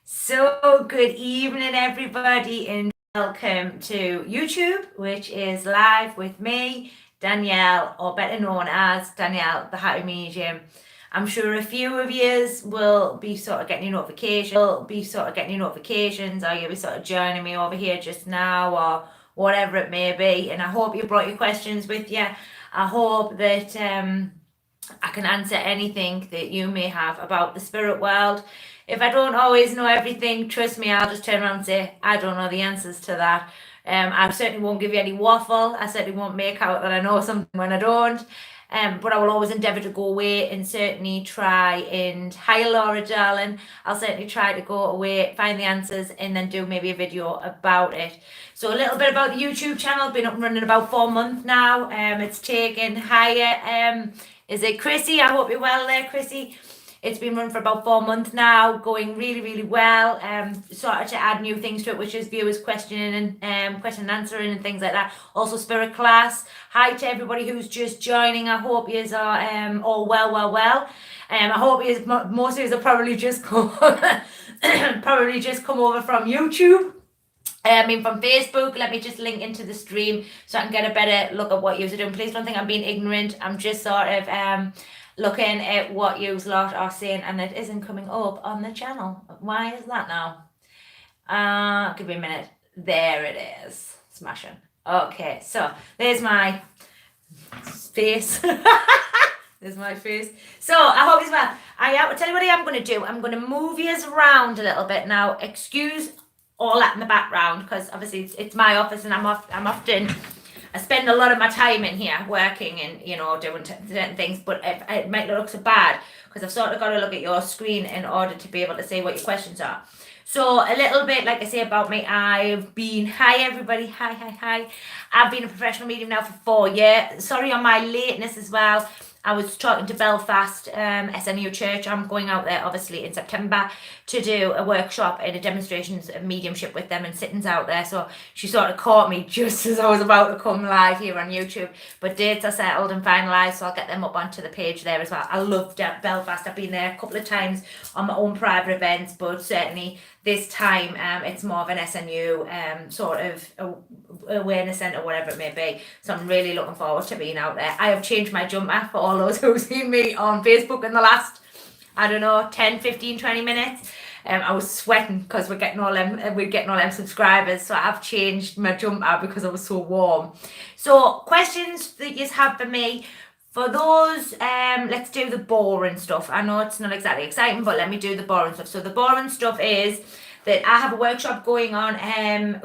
So, good evening, everybody, and welcome to YouTube, which is live with me, Danielle, or better known as Danielle, the Happy Medium. I'm sure a few of yous will be sort of getting your notifications, or you'll be sort of joining me over here just now, or whatever it may be. And I hope you brought your questions with you. I hope that I can answer anything that you may have about the spirit world. If I don't always know everything, trust me, I'll just turn around and say, I don't know the answers to that. I certainly won't give you any waffle. I certainly won't make out that I know something when I don't. But I will always endeavour to go away and certainly try and, hi Laura darling, I'll certainly try to go away, find the answers, and then do maybe a video about it. So a little bit about the YouTube channel. Been up and running about 4 months now. It's taken higher. Is it Chrissy? I hope you're well there, Chrissy. It's been run for about 4 months now, going really, really well. Started to add new things to it, which is viewers questioning and question and answering and things like that. Also spirit class. Hi to everybody who's just joining. I hope you are all well. I hope most of you are probably just come over from YouTube. From Facebook. Let me just link into the stream so I can get a better look at what you're doing. Please don't think I'm being ignorant. I'm just sort of looking at what you lot are saying, and it isn't coming up on the channel. Why is that now? Give me a minute. There it is. Smashing. Okay, so there's my face. There's my face. So I hope it's well. I'll tell you what I'm going to do. I'm going to move you around a little bit now. Excuse all that in the background, because obviously it's my office, and I spend a lot of my time in here working and doing certain things, but it might not look so bad because I've sort of got to look at your screen in order to be able to say what your questions are. So a little bit, like I say about me, hi everybody, hi. I've been a professional medium now for 4 years. Sorry on my lateness as well. I was talking to Belfast SNU Church. I'm going out there obviously in September to do a workshop and a demonstrations of mediumship with them and sittings out there. So she sort of caught me just as I was about to come live here on YouTube. But dates are settled and finalised, so I'll get them up onto the page there as well. I love Belfast. I've been there a couple of times on my own private events, but certainly this time it's more of an SNU sort of awareness centre, whatever it may be. So I'm really looking forward to being out there. I have changed my jumper for all those who've seen me on Facebook in the last, 10, 15, 20 minutes. I was sweating because we're getting all them subscribers, so I've changed my jumper because I was so warm. So questions that you have for me. For those, let's do the boring stuff. I know it's not exactly exciting, but let me do the boring stuff. So the boring stuff is that I have a workshop going on,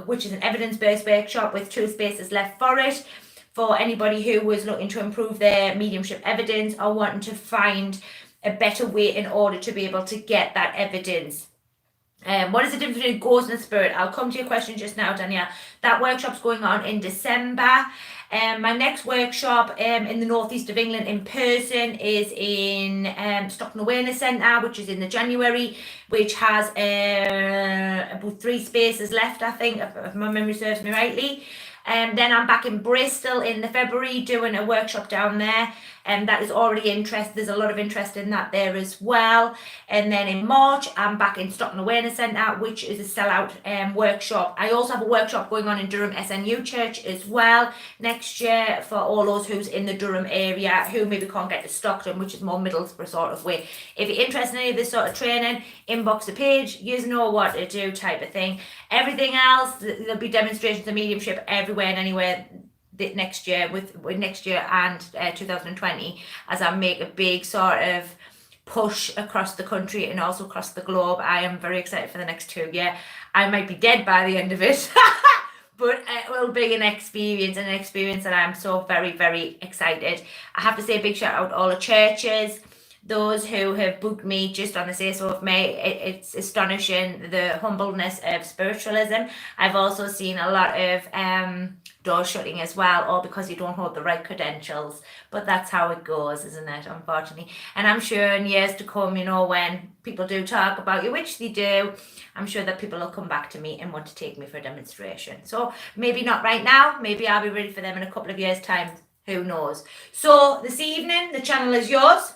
which is an evidence-based workshop with 2 spaces left for it. For anybody who was looking to improve their mediumship evidence or wanting to find a better way in order to be able to get that evidence. What is the difference between ghost and spirit? I'll come to your question just now, Danielle. That workshop's going on in December. My next workshop in the northeast of England in person is in Stockton Awareness Centre, which is in the January, which has about 3 spaces left, I think, if my memory serves me rightly. Then I'm back in Bristol in the February doing a workshop down there, and that is already interest. There's a lot of interest in that there as well. And then in March I'm back in Stockton Awareness Centre, which is a sellout workshop. I also have a workshop going on in Durham SNU Church as well next year for all those who's in the Durham area who maybe can't get to Stockton, which is more Middlesbrough sort of way. If you're interested in any of this sort of training, inbox the page. You know what to do type of thing. Everything else, there'll be demonstrations of mediumship everywhere and anywhere next year with next year and 2020, as I make a big sort of push across the country and also across the globe. I am very excited for the next 2 years. I might be dead by the end of it, but it will be an experience that I'm so very, very excited. I have to say a big shout out to all the churches, those who have booked me just on the say-so of me. It's astonishing the humbleness of spiritualism. I've also seen a lot of doors shutting as well, all because you don't hold the right credentials. But that's how it goes, isn't it, unfortunately? And I'm sure in years to come, when people do talk about you, which they do, I'm sure that people will come back to me and want to take me for a demonstration. So maybe not right now, maybe I'll be ready for them in a couple of years' time, who knows. So this evening, the channel is yours.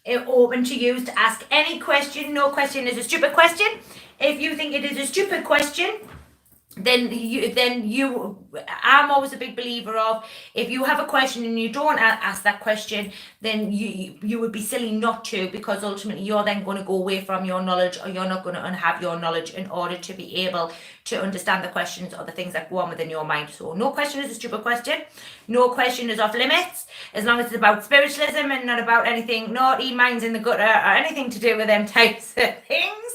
Open to you to ask any question. No question is a stupid question. If you think it is a stupid question, then I'm always a big believer of, if you have a question and you don't ask that question, then you would be silly not to, because ultimately you're then going to go away from your knowledge, or you're not going to have your knowledge in order to be able to understand the questions or the things that go on within your mind. So no question is a stupid question, no question is off limits, as long as it's about spiritualism and not about anything naughty, minds in the gutter, or anything to do with them types of things.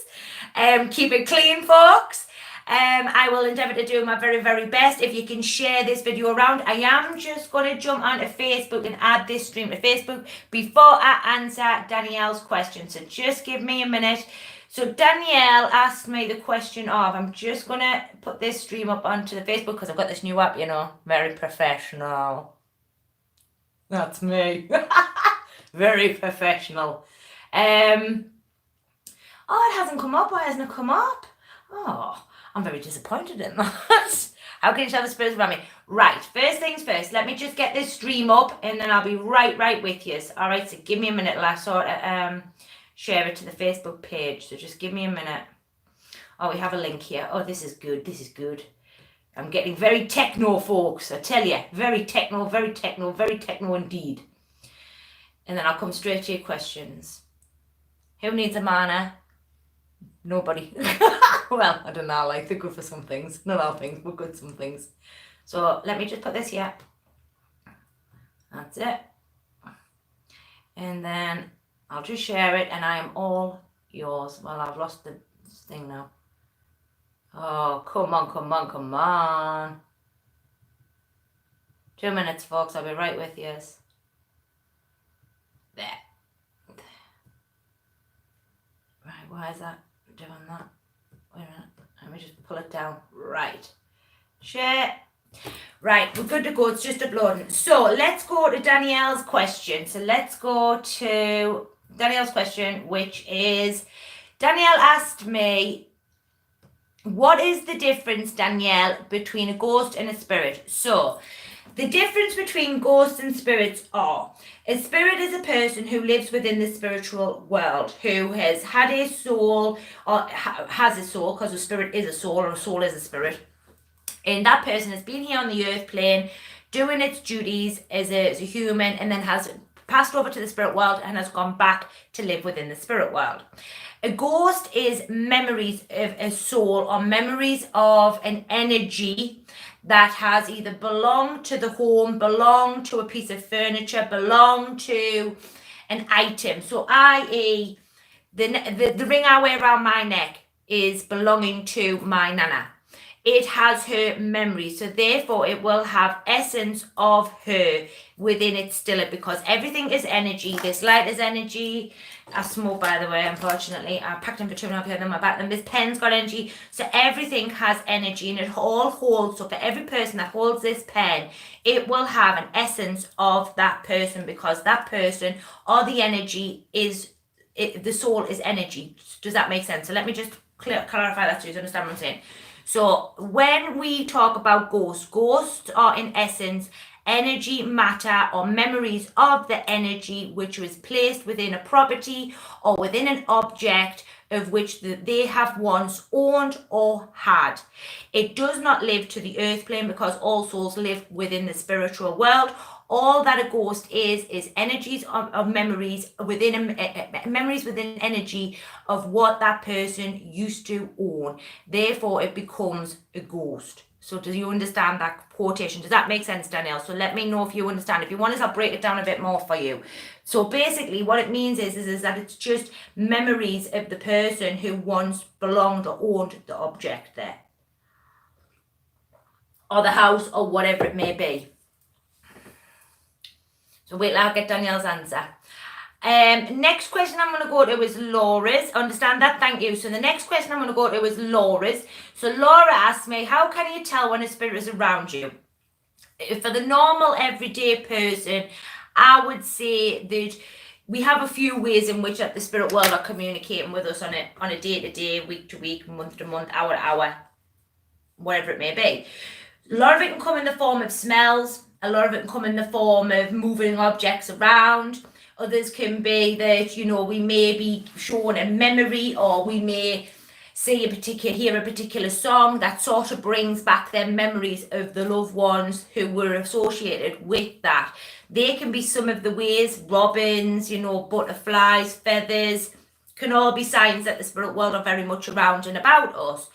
Keep it clean, folks. I will endeavour to do my very, very best. If you can share this video around, I am just going to jump onto Facebook and add this stream to Facebook before I answer Danielle's question. So just give me a minute. So Danielle asked me the question of, I'm just going to put this stream up onto the Facebook because I've got this new app, you know, very professional. That's me. Very professional. Oh, it hasn't come up. Why hasn't it come up? Oh, I'm very disappointed in that. How can you tell the spirits around me? Right, first things first, let me just get this stream up and then I'll be right with you. All right, so give me a minute. I'll sort of share it to the Facebook page. So just give me a minute. Oh, we have a link here. Oh, this is good. This is good. I'm getting very techno, folks. I tell you, very techno indeed. And then I'll come straight to your questions. Who needs a mana? Nobody. Well, I don't know, like, they're good for some things. Not all things, but good some things. So let me just put this here. That's it. And then I'll just share it and I am all yours. Well, I've lost the thing now. Oh, come on. 2 minutes, folks. I'll be right with you. There. Right, why is that doing that? Wait a minute. Let me just pull it down. Right. Share. Right, we're good to go. It's just uploading. So let's go to Danielle's question. So let's go to Danielle's question, which is, Danielle asked me, what is the difference, Danielle, between a ghost and a spirit? So the difference between ghosts and spirits are, a spirit is a person who lives within the spiritual world, who has had a soul, or has a soul, because a spirit is a soul, or a soul is a spirit. And that person has been here on the earth plane, doing its duties as a human, and then has passed over to the spirit world and has gone back to live within the spirit world. A ghost is memories of a soul, or memories of an energy that has either belonged to the home, belonged to a piece of furniture, belonged to an item. So i.e. the ring I wear around my neck is belonging to my nana. It has her memory, so therefore it will have essence of her within it still, because everything is energy. This light is energy. I smoke, by the way, unfortunately. I packed them for 2.5 years on my back. And this pen's got energy. So everything has energy, and it all holds. So for every person that holds this pen, it will have an essence of that person, because that person or the energy is, the soul is energy. Does that make sense? So let me just clarify that so you understand what I'm saying. So when we talk about ghosts are in essence energy, matter, or memories of the energy which was placed within a property or within an object of which they have once owned or had. It does not live to the earth plane, because all souls live within the spiritual world. All that a ghost is energies of memories within memories within energy of what that person used to own. Therefore, it becomes a ghost. So do you understand that quotation? Does that make sense, Danielle? So let me know if you understand. If you want us, I'll break it down a bit more for you. So basically what it means is that it's just memories of the person who once belonged or owned the object there, or the house, or whatever it may be. So wait till I get Danielle's answer. Next question I'm going to go to is Laura's. Understand that? Thank you. So the next question I'm going to go to is Laura's. So Laura asked me, how can you tell when a spirit is around you? For the normal everyday person, I would say that we have a few ways in which the spirit world are communicating with us on a day-to-day, week-to-week, month-to-month, hour-to-hour, whatever it may be. A lot of it can come in the form of smells. A lot of it can come in the form of moving objects around. Others can be that, you know, we may be shown a memory, or we may hear a particular song that sort of brings back their memories of the loved ones who were associated with that. They can be some of the ways. Robins, butterflies, feathers, can all be signs that the spirit world are very much around and about us.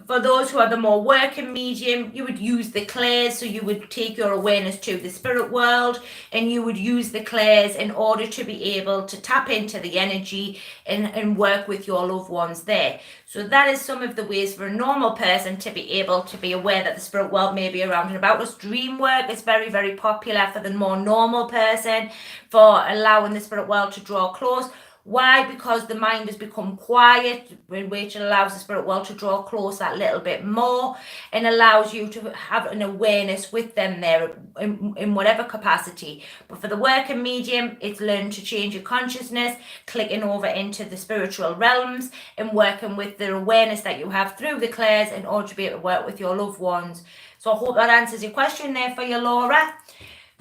For those who are the more working medium, you would use the clairs, so you would take your awareness to the spirit world and you would use the clairs in order to be able to tap into the energy and work with your loved ones there. So that is some of the ways for a normal person to be able to be aware that the spirit world may be around and about us. Dream work is very, very popular for the more normal person, for allowing the spirit world to draw close. Why? Because the mind has become quiet, which allows the spirit world to draw close that little bit more and allows you to have an awareness with them there in whatever capacity. But for the working medium, it's learning to change your consciousness, clicking over into the spiritual realms and working with the awareness that you have through the clairs in order to be able to work with your loved ones. So I hope that answers your question there for you, Laura.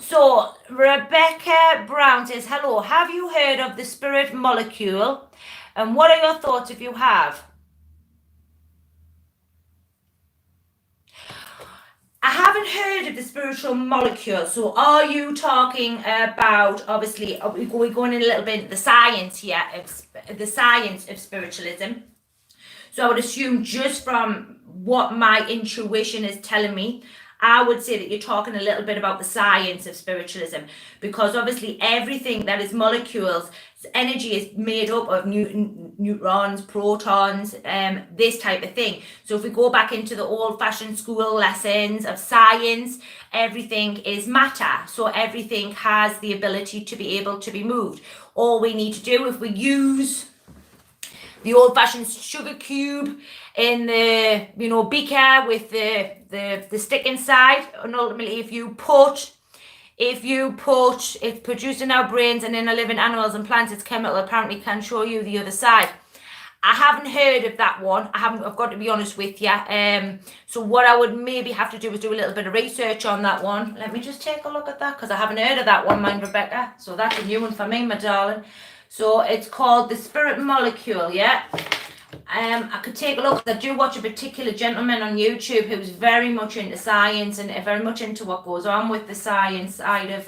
So Rebecca Brown says, hello, have you heard of the spirit molecule? And what are your thoughts if you have? I haven't heard of the spiritual molecule. So are you talking about, obviously, we're going in a little bit into the science here, the science of spiritualism. So I would assume just from what my intuition is telling me, I would say that you're talking a little bit about the science of spiritualism, because obviously everything that is molecules, energy is made up of neutrons, protons, this type of thing. So if we go back into the old-fashioned school lessons of science, everything is matter. So everything has the ability to be able to be moved. All we need to do, if we use the old-fashioned sugar cube in the beaker with the stick inside, and ultimately if you put it's produced in our brains and in our living animals and plants, its chemical apparently can show you the other side. I haven't heard of that one. I've got to be honest with you. So what I would maybe have to do is do a little bit of research on that one. Let me just take a look at that, because I haven't heard of that one, mind, Rebecca. So that's a new one for me, my darling. So it's called the spirit molecule, yeah? I could take a look. I do watch a particular gentleman on YouTube who's very much into science and very much into what goes on with the science side of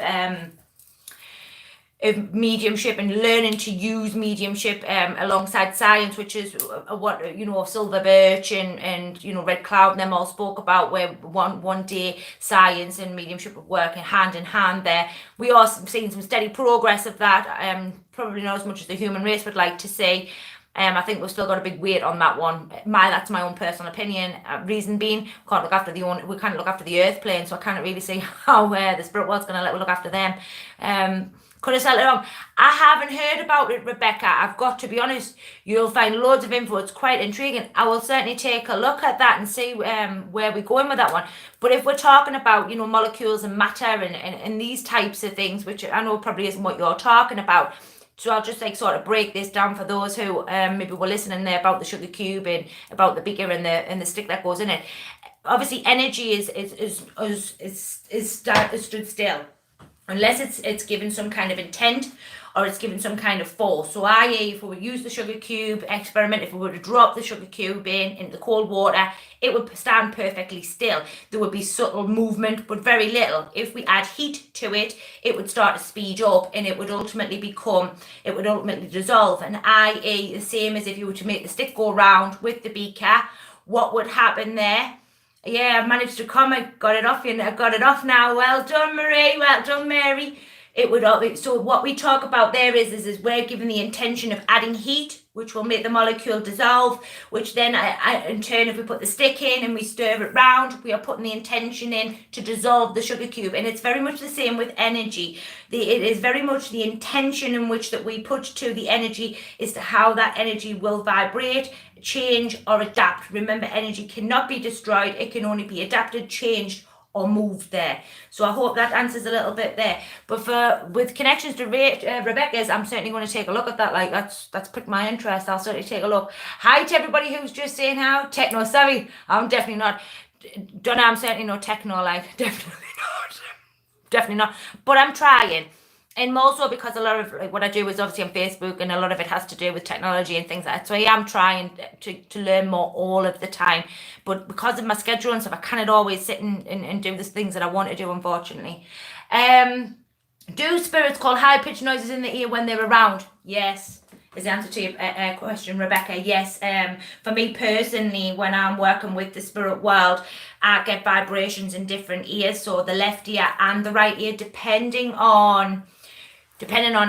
mediumship and learning to use mediumship alongside science, which is what Silver Birch and Red Cloud and them all spoke about, where one day science and mediumship are working hand in hand there. We are seeing some steady progress of that, probably not as much as the human race would like to see. I think we've still got a big weight on that one. That's my own personal opinion. Reason being, we can't look after the earth plane, so I can't really see how the spirit world's going to look after them. Could have said it wrong. I haven't heard about it, Rebecca. I've got to be honest. You'll find loads of info. It's quite intriguing. I will certainly take a look at that and see where we're going with that one. But if we're talking about, molecules and matter and these types of things, which I know probably isn't what you're talking about, so I'll just sort of break this down for those who maybe were listening there about the sugar cube and about the beaker and the stick that goes in it. Obviously, energy is stood still unless it's given some kind of intent or it's given some kind of force. So i.e., if we would use the sugar cube experiment, if we were to drop the sugar cube into the cold water, it would stand perfectly still. There would be subtle movement, but very little. If we add heat to it, it would start to speed up and it would ultimately dissolve. And i.e., the same as if you were to make the stick go round with the beaker, what would happen there? Yeah, I've managed to come. I got it off. I got it off now. Well done, Marie. Well done, Mary. So what we talk about there is we're given the intention of adding heat, which will make the molecule dissolve, which then in turn, if we put the stick in and we stir it round, we are putting the intention in to dissolve the sugar cube. And it's very much the same with energy. It is very much the intention in which that we put to the energy as to how that energy will vibrate, change or adapt. Remember, energy cannot be destroyed. It can only be adapted, changed or moved there. So I hope that answers a little bit there. But with connections to Rebecca's, I'm certainly going to take a look at that. Like that's piqued my interest. I'll certainly take a look. Hi to everybody who's just saying how techno. Sorry, I'm definitely not. Donna, I'm certainly not techno. Like definitely not. But I'm trying. And more so because a lot of like, what I do is obviously on Facebook, and a lot of it has to do with technology and things like that. So I am trying to learn more all of the time. But because of my schedule and stuff, I cannot always sit and do the things that I want to do, unfortunately. Do spirits call high-pitched noises in the ear when they're around? Yes. Is the answer to your question, Rebecca. Yes. For me personally, when I'm working with the spirit world, I get vibrations in different ears. So the left ear and the right ear, depending on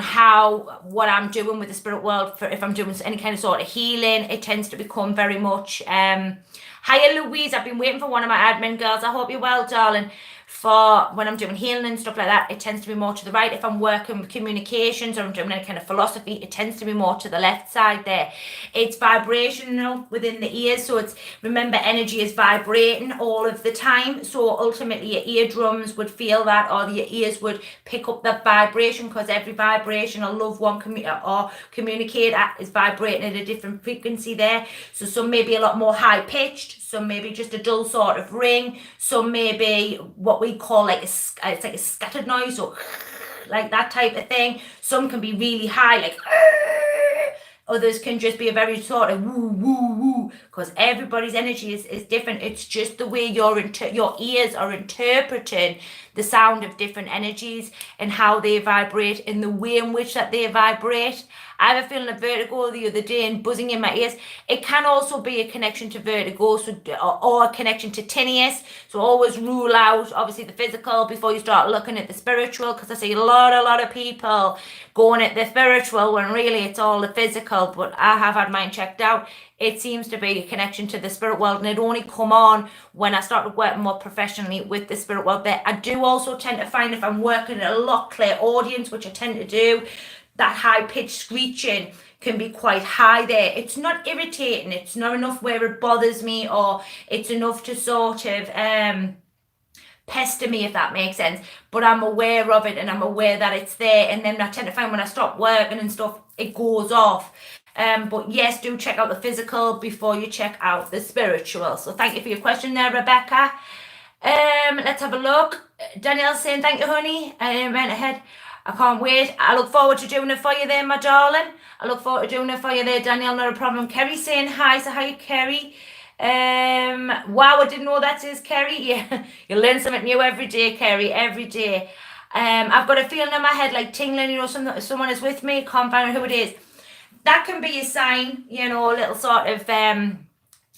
how what I'm doing with the spirit world. For if I'm doing any kind of sort of healing, it tends to become very much hiya Louise, I've been waiting for one of my admin girls. I hope you're well, darling. For when I'm doing healing and stuff like that, it tends to be more to the right. If I'm working with communications or I'm doing any kind of philosophy, it tends to be more to the left side there. It's vibrational within the ears, so it's, remember, energy is vibrating all of the time. So ultimately your eardrums would feel that, or your ears would pick up that vibration, because every vibration a loved one communicate at is vibrating at a different frequency there. So some may be a lot more high pitched, some maybe just a dull sort of ring, some maybe what we call like it's like a scattered noise, or like that type of thing. Some can be really high, like others can just be a very sort of woo woo woo, because everybody's energy is different. It's just the way your ears are interpreting the sound of different energies and how they vibrate and the way in which that they vibrate. I have a feeling of vertigo the other day and buzzing in my ears. It can also be a connection to vertigo, so or a connection to tinnitus. So always rule out obviously the physical before you start looking at the spiritual, because I see a lot of people going at the spiritual when really it's all the physical. But I have had mine checked out. It seems to be a connection to the spirit world, and it only come on when I started working more professionally with the spirit world there. I do also tend to find if I'm working at a lot clear audience, which I tend to do, that high-pitched screeching can be quite high there. It's not irritating, it's not enough where it bothers me, or it's enough to sort of pester me, if that makes sense. But I'm aware of it and I'm aware that it's there, and then I tend to find when I stop working and stuff, it goes off. But yes, do check out the physical before you check out the spiritual. So thank you for your question there, Rebecca. Let's have a look. Danielle saying thank you, honey. Went ahead. I can't wait. I look forward to doing it for you there, my darling. I look forward to doing it for you there, Danielle. Not a problem. Kerry saying hi. So hi, Kerry. Wow, I didn't know that, says Kerry. Yeah, you learn something new every day, Kerry. Every day. I've got a feeling in my head like tingling. You know, someone is with me. Can't find out who it is. That can be a sign. You know, a little sort of.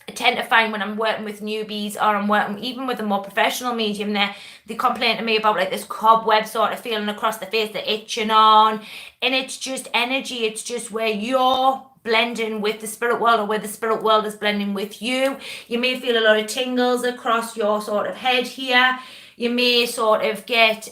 I tend to find when I'm working with newbies, or I'm working even with a more professional medium there, they complain to me about like this cobweb sort of feeling across the face, the itching on, and it's just energy. It's just where you're blending with the spirit world, or where the spirit world is blending with you. You may feel a lot of tingles across your sort of head here. You may sort of get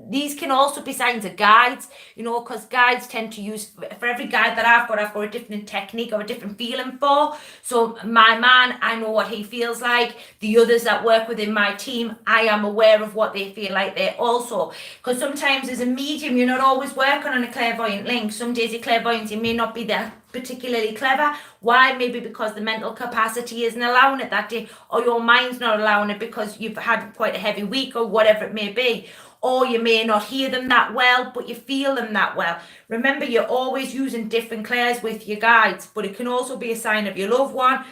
these can also be signs of guides, you know, because guides tend to use, for every guide that I've got a different technique or a different feeling for. So my man, I know what he feels like. The others that work within my team, I am aware of what they feel like there also, because sometimes as a medium you're not always working on a clairvoyant link. Some days your clairvoyancy may not be that particularly clever. Why? Maybe because the mental capacity isn't allowing it that day, or your mind's not allowing it because you've had quite a heavy week, or whatever it may be. Or you may not hear them that well, but you feel them that well. Remember, you're always using different clairs with your guides, but it can also be a sign of your loved one,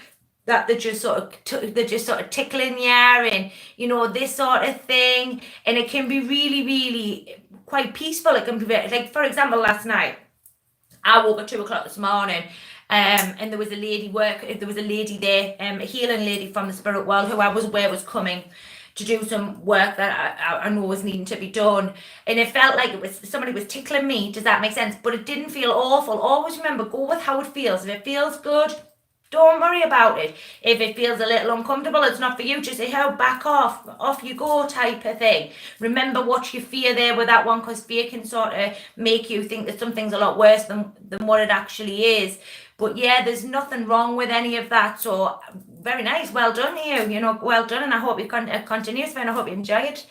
that they're just sort of tickling you, and you know, this sort of thing. And it can be really quite peaceful. It can be very, like, for example, last night I woke at 2 o'clock this morning, and there was a lady there, a healing lady from the spirit world, who I was aware was coming to do some work that I know was needing to be done. And it felt like somebody was tickling me. Does that make sense? But it didn't feel awful. Always remember, go with how it feels. If it feels good, don't worry about it. If it feels a little uncomfortable, it's not for you. Just say, "How, back off you go," type of thing. Remember, watch your fear there with that one, because fear can sort of make you think that something's a lot worse than what it actually is. But yeah, there's nothing wrong with any of that. So very nice, well done you. You know, well done, and I hope you continue, and I hope you enjoy it.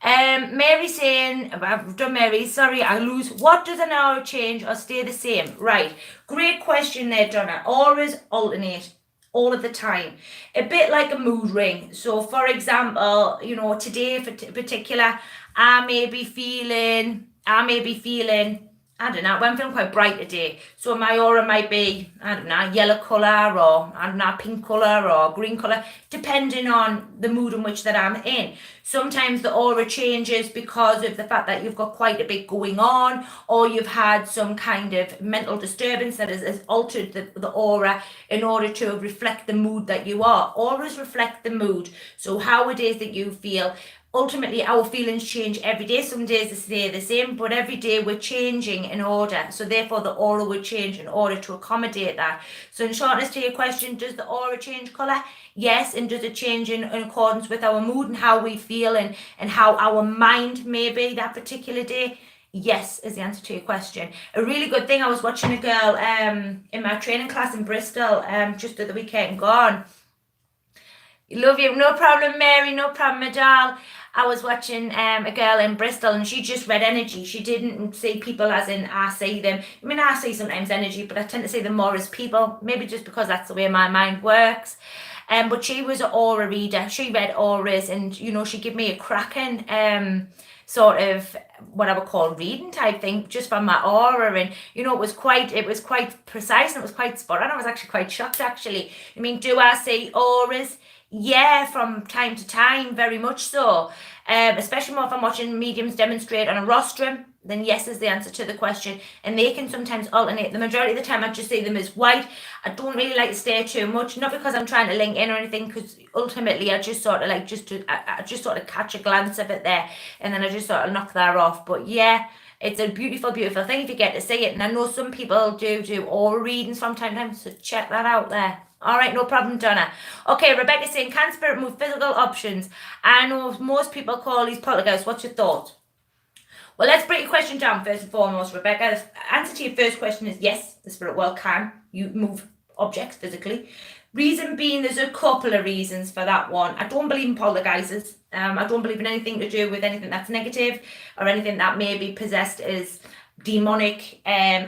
Mary saying, I've done Mary, sorry, I lose. What does an hour change or stay the same? Right, great question there, Donna. Always alternate all of the time, a bit like a mood ring. So for example, you know, today for particular, I may be feeling I may be feeling, I don't know, I'm feeling quite bright today. So my aura might be, I don't know, yellow colour, or I don't know, pink colour or green colour, depending on the mood in which that I'm in. Sometimes the aura changes because of the fact that you've got quite a bit going on, or you've had some kind of mental disturbance that has altered the aura in order to reflect the mood that you are. Auras reflect the mood. So how it is that you feel. Ultimately, our feelings change every day. Some days they stay the same, but every day we're changing in order. So therefore, the aura would change in order to accommodate that. So in shortness to your question, does the aura change colour? Yes. And does it change in accordance with our mood and how we feel and how our mind may be that particular day? Yes, is the answer to your question. A really good thing, I was watching a girl in my training class in Bristol just at the weekend gone. Love you. No problem, Mary. No problem at all. I was watching a girl in Bristol and she just read energy. She didn't see people as in I see them. I mean, I see sometimes energy, but I tend to see them more as people. Maybe just because that's the way my mind works. But she was an aura reader. She read auras and, you know, she gave me a cracking sort of what I would call reading type thing just from my aura, and you know it was quite precise and it was quite spot on. I was actually quite shocked actually. I mean, do I see auras? Yeah, from time to time, very much so. Especially more if I'm watching mediums demonstrate on a rostrum, then yes is the answer to the question. And they can sometimes alternate. The majority of the time I just see them as white. I don't really like to stay too much, not because I'm trying to link in or anything, because ultimately I just sort of like I just sort of catch a glance of it there, and then I just sort of knock that off. But yeah, it's a beautiful, beautiful thing if you get to see it. And I know some people do aura readings from time to time, so check that out there. All right, no problem, Donna. Okay, Rebecca's saying, can spirit move physical options? I know most people call these poltergeists. What's your thought? Well, let's break your question down first and foremost, Rebecca. The answer to your first question is yes, the spirit world can. You move objects physically. Reason being, there's a couple of reasons for that one. I don't believe in poltergeists. I don't believe in anything to do with anything that's negative or anything that may be possessed as demonic,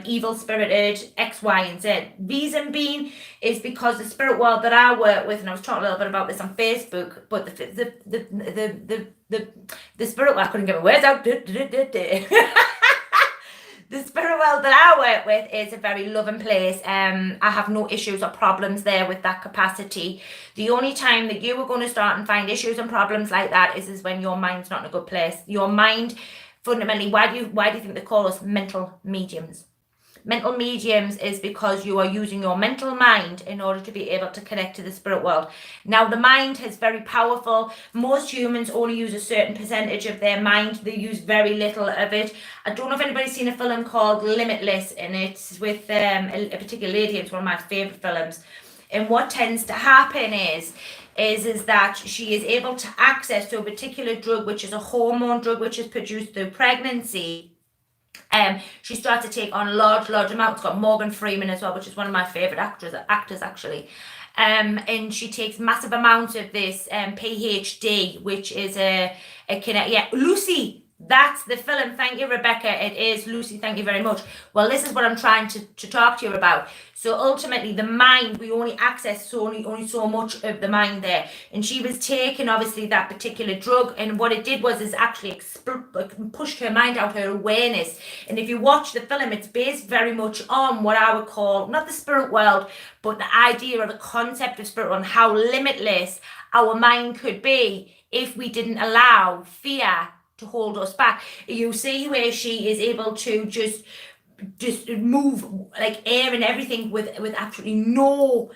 evil spirited, X, Y, and Z. Reason being is because the spirit world that I work with, and I was talking a little bit about this on Facebook, but the spirit world, I couldn't get my words out. The spirit world that I work with is a very loving place. I have no issues or problems there with that capacity. The only time that you are going to start and find issues and problems like that is when your mind's not in a good place. Your mind, fundamentally, why do you think they call us mental mediums? Mental mediums is because you are using your mental mind in order to be able to connect to the spirit world. Now, the mind is very powerful. Most humans only use a certain percentage of their mind. They use very little of it. I don't know if anybody's seen a film called Limitless, and it's with a particular lady. It's one of my favourite films. And what tends to happen is that she is able to access to a particular drug, which is a hormone drug, which is produced through pregnancy. She starts to take on large amounts. It's got Morgan Freeman as well, which is one of my favourite actors actually. And she takes massive amounts of this PhD, which is Lucy. That's the film. Thank you, Rebecca. It is Lucy. Thank you very much. Well, this is what I'm trying to talk to you about. So ultimately, the mind, we only access only so much of the mind there. And she was taking, obviously, that particular drug. And what it did was actually pushed her mind out, her awareness. And if you watch the film, it's based very much on what I would call, not the spirit world, but the idea or the concept of spirit world and how limitless our mind could be if we didn't allow fear to hold us back. You see where she is able to just move like air and everything with absolutely no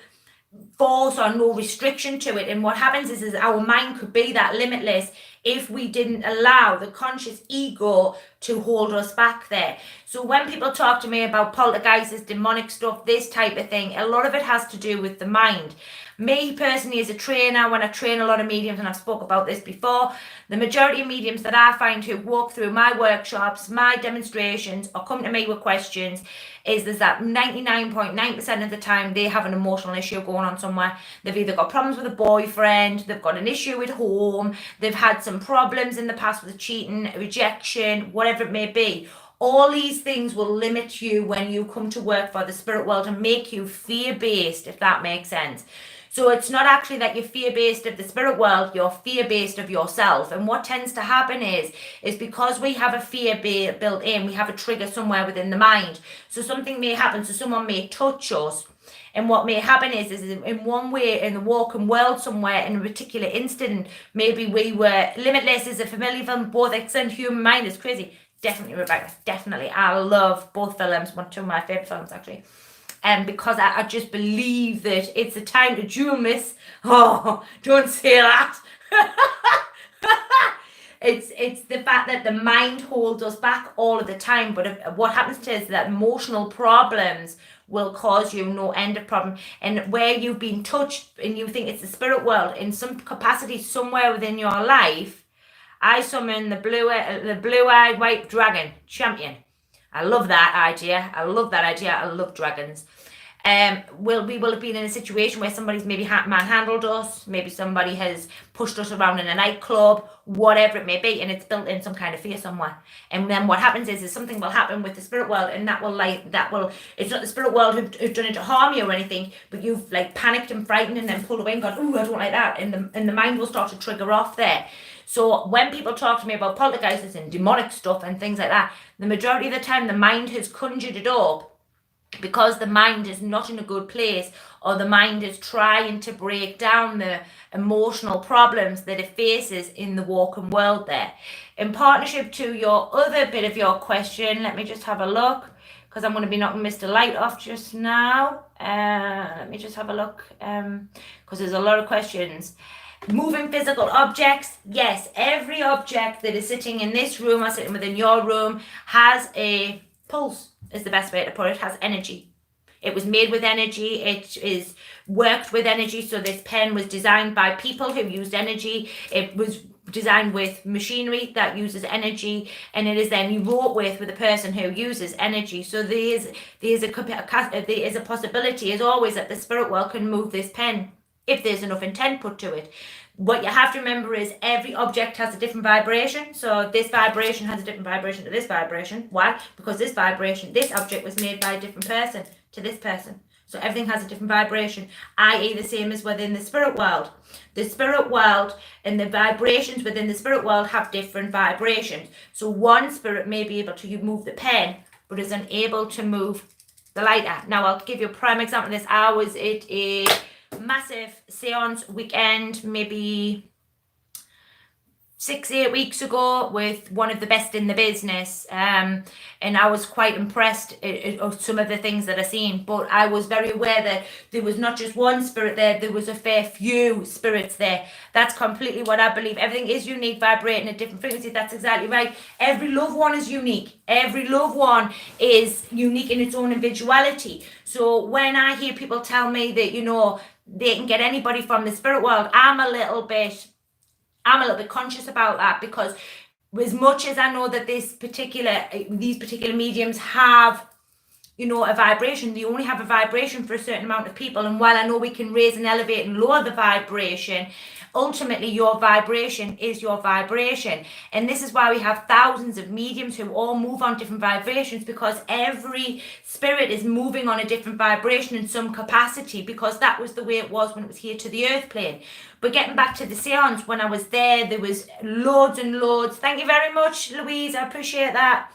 force or no restriction to it. And what happens is our mind could be that limitless if we didn't allow the conscious ego to hold us back there. So when people talk to me about poltergeists, demonic stuff, this type of thing, a lot of it has to do with the mind. Me personally as a trainer, when I train a lot of mediums, and I've spoke about this before, the majority of mediums that I find who walk through my workshops, my demonstrations, or come to me with questions, is that 99.9% of the time they have an emotional issue going on somewhere. They've either got problems with a boyfriend, they've got an issue at home, they've had some problems in the past with cheating, rejection, whatever it may be. All these things will limit you when you come to work for the spirit world and make you fear-based, if that makes sense. So it's not actually that you're fear-based of the spirit world, you're fear-based of yourself. And what tends to happen is because we have a fear built in, we have a trigger somewhere within the mind. So something may happen, so someone may touch us. And what may happen is in one way, in the walking world somewhere, in a particular instant, maybe we were Limitless is a familiar film, both excellent. Human Mind is crazy. Definitely, Rebecca, definitely. I love both films, one of my favourite films, actually. And because I just believe that it's a time to jewel miss. Oh, don't say that. It's the fact that the mind holds us back all of the time. But what happens to is that emotional problems will cause you no end of problem. And where you've been touched and you think it's the spirit world, in some capacity somewhere within your life, I summon the blue-eyed white dragon champion. I love that idea. I love dragons. We will have been in a situation where somebody's maybe manhandled us, maybe somebody has pushed us around in a nightclub, whatever it may be, and it's built in some kind of fear somewhere. And then what happens is something will happen with the spirit world, and it's not the spirit world who've done it to harm you or anything, but you've like panicked and frightened and then pulled away and gone, ooh, I don't like that, and the mind will start to trigger off there. So when people talk to me about poltergeists and demonic stuff and things like that, the majority of the time the mind has conjured it up because the mind is not in a good place, or the mind is trying to break down the emotional problems that it faces in the walking world there. In partnership to your other bit of your question, let me just have a look, because I'm going to be knocking Mr. Light off just now. Let me just have a look, because there's a lot of questions. Moving physical objects, yes, every object that is sitting in this room or sitting within your room has a pulse, is the best way to put it, has energy. It was made with energy, it is worked with energy. So this pen was designed by people who used energy. It was designed with machinery that uses energy, and it is then wrought with a person who uses energy. So there is a possibility, as always, that the spirit world can move this pen if there's enough intent put to it. What you have to remember is every object has a different vibration. So this vibration has a different vibration to this vibration. Why? Because this object was made by a different person to this person. So everything has a different vibration, i.e. the same as within the spirit world. The spirit world and the vibrations within the spirit world have different vibrations. So one spirit may be able to move the pen, but is unable to move the lighter. Now I'll give you a prime example of this. I was at a massive seance weekend, maybe 6-8 weeks ago, with one of the best in the business, and I was quite impressed of some of the things that I seen. But I was very aware that there was not just one spirit there was a fair few spirits there. That's completely what I believe. Everything is unique, vibrating at different frequencies. That's exactly right. Every loved one is unique. Every loved one is unique in its own individuality. So when I hear people tell me that, they can get anybody from the spirit world, I'm a little bit conscious about that, because as much as I know that these particular mediums have, a vibration, they only have a vibration for a certain amount of people. And while I know we can raise and elevate and lower the vibration, ultimately your vibration is your vibration. And this is why we have thousands of mediums who all move on different vibrations, because every spirit is moving on a different vibration in some capacity, because that was the way it was when it was here to the earth plane. But getting back to the seance, when I was there was loads and loads. Thank you very much, Louise. I appreciate that.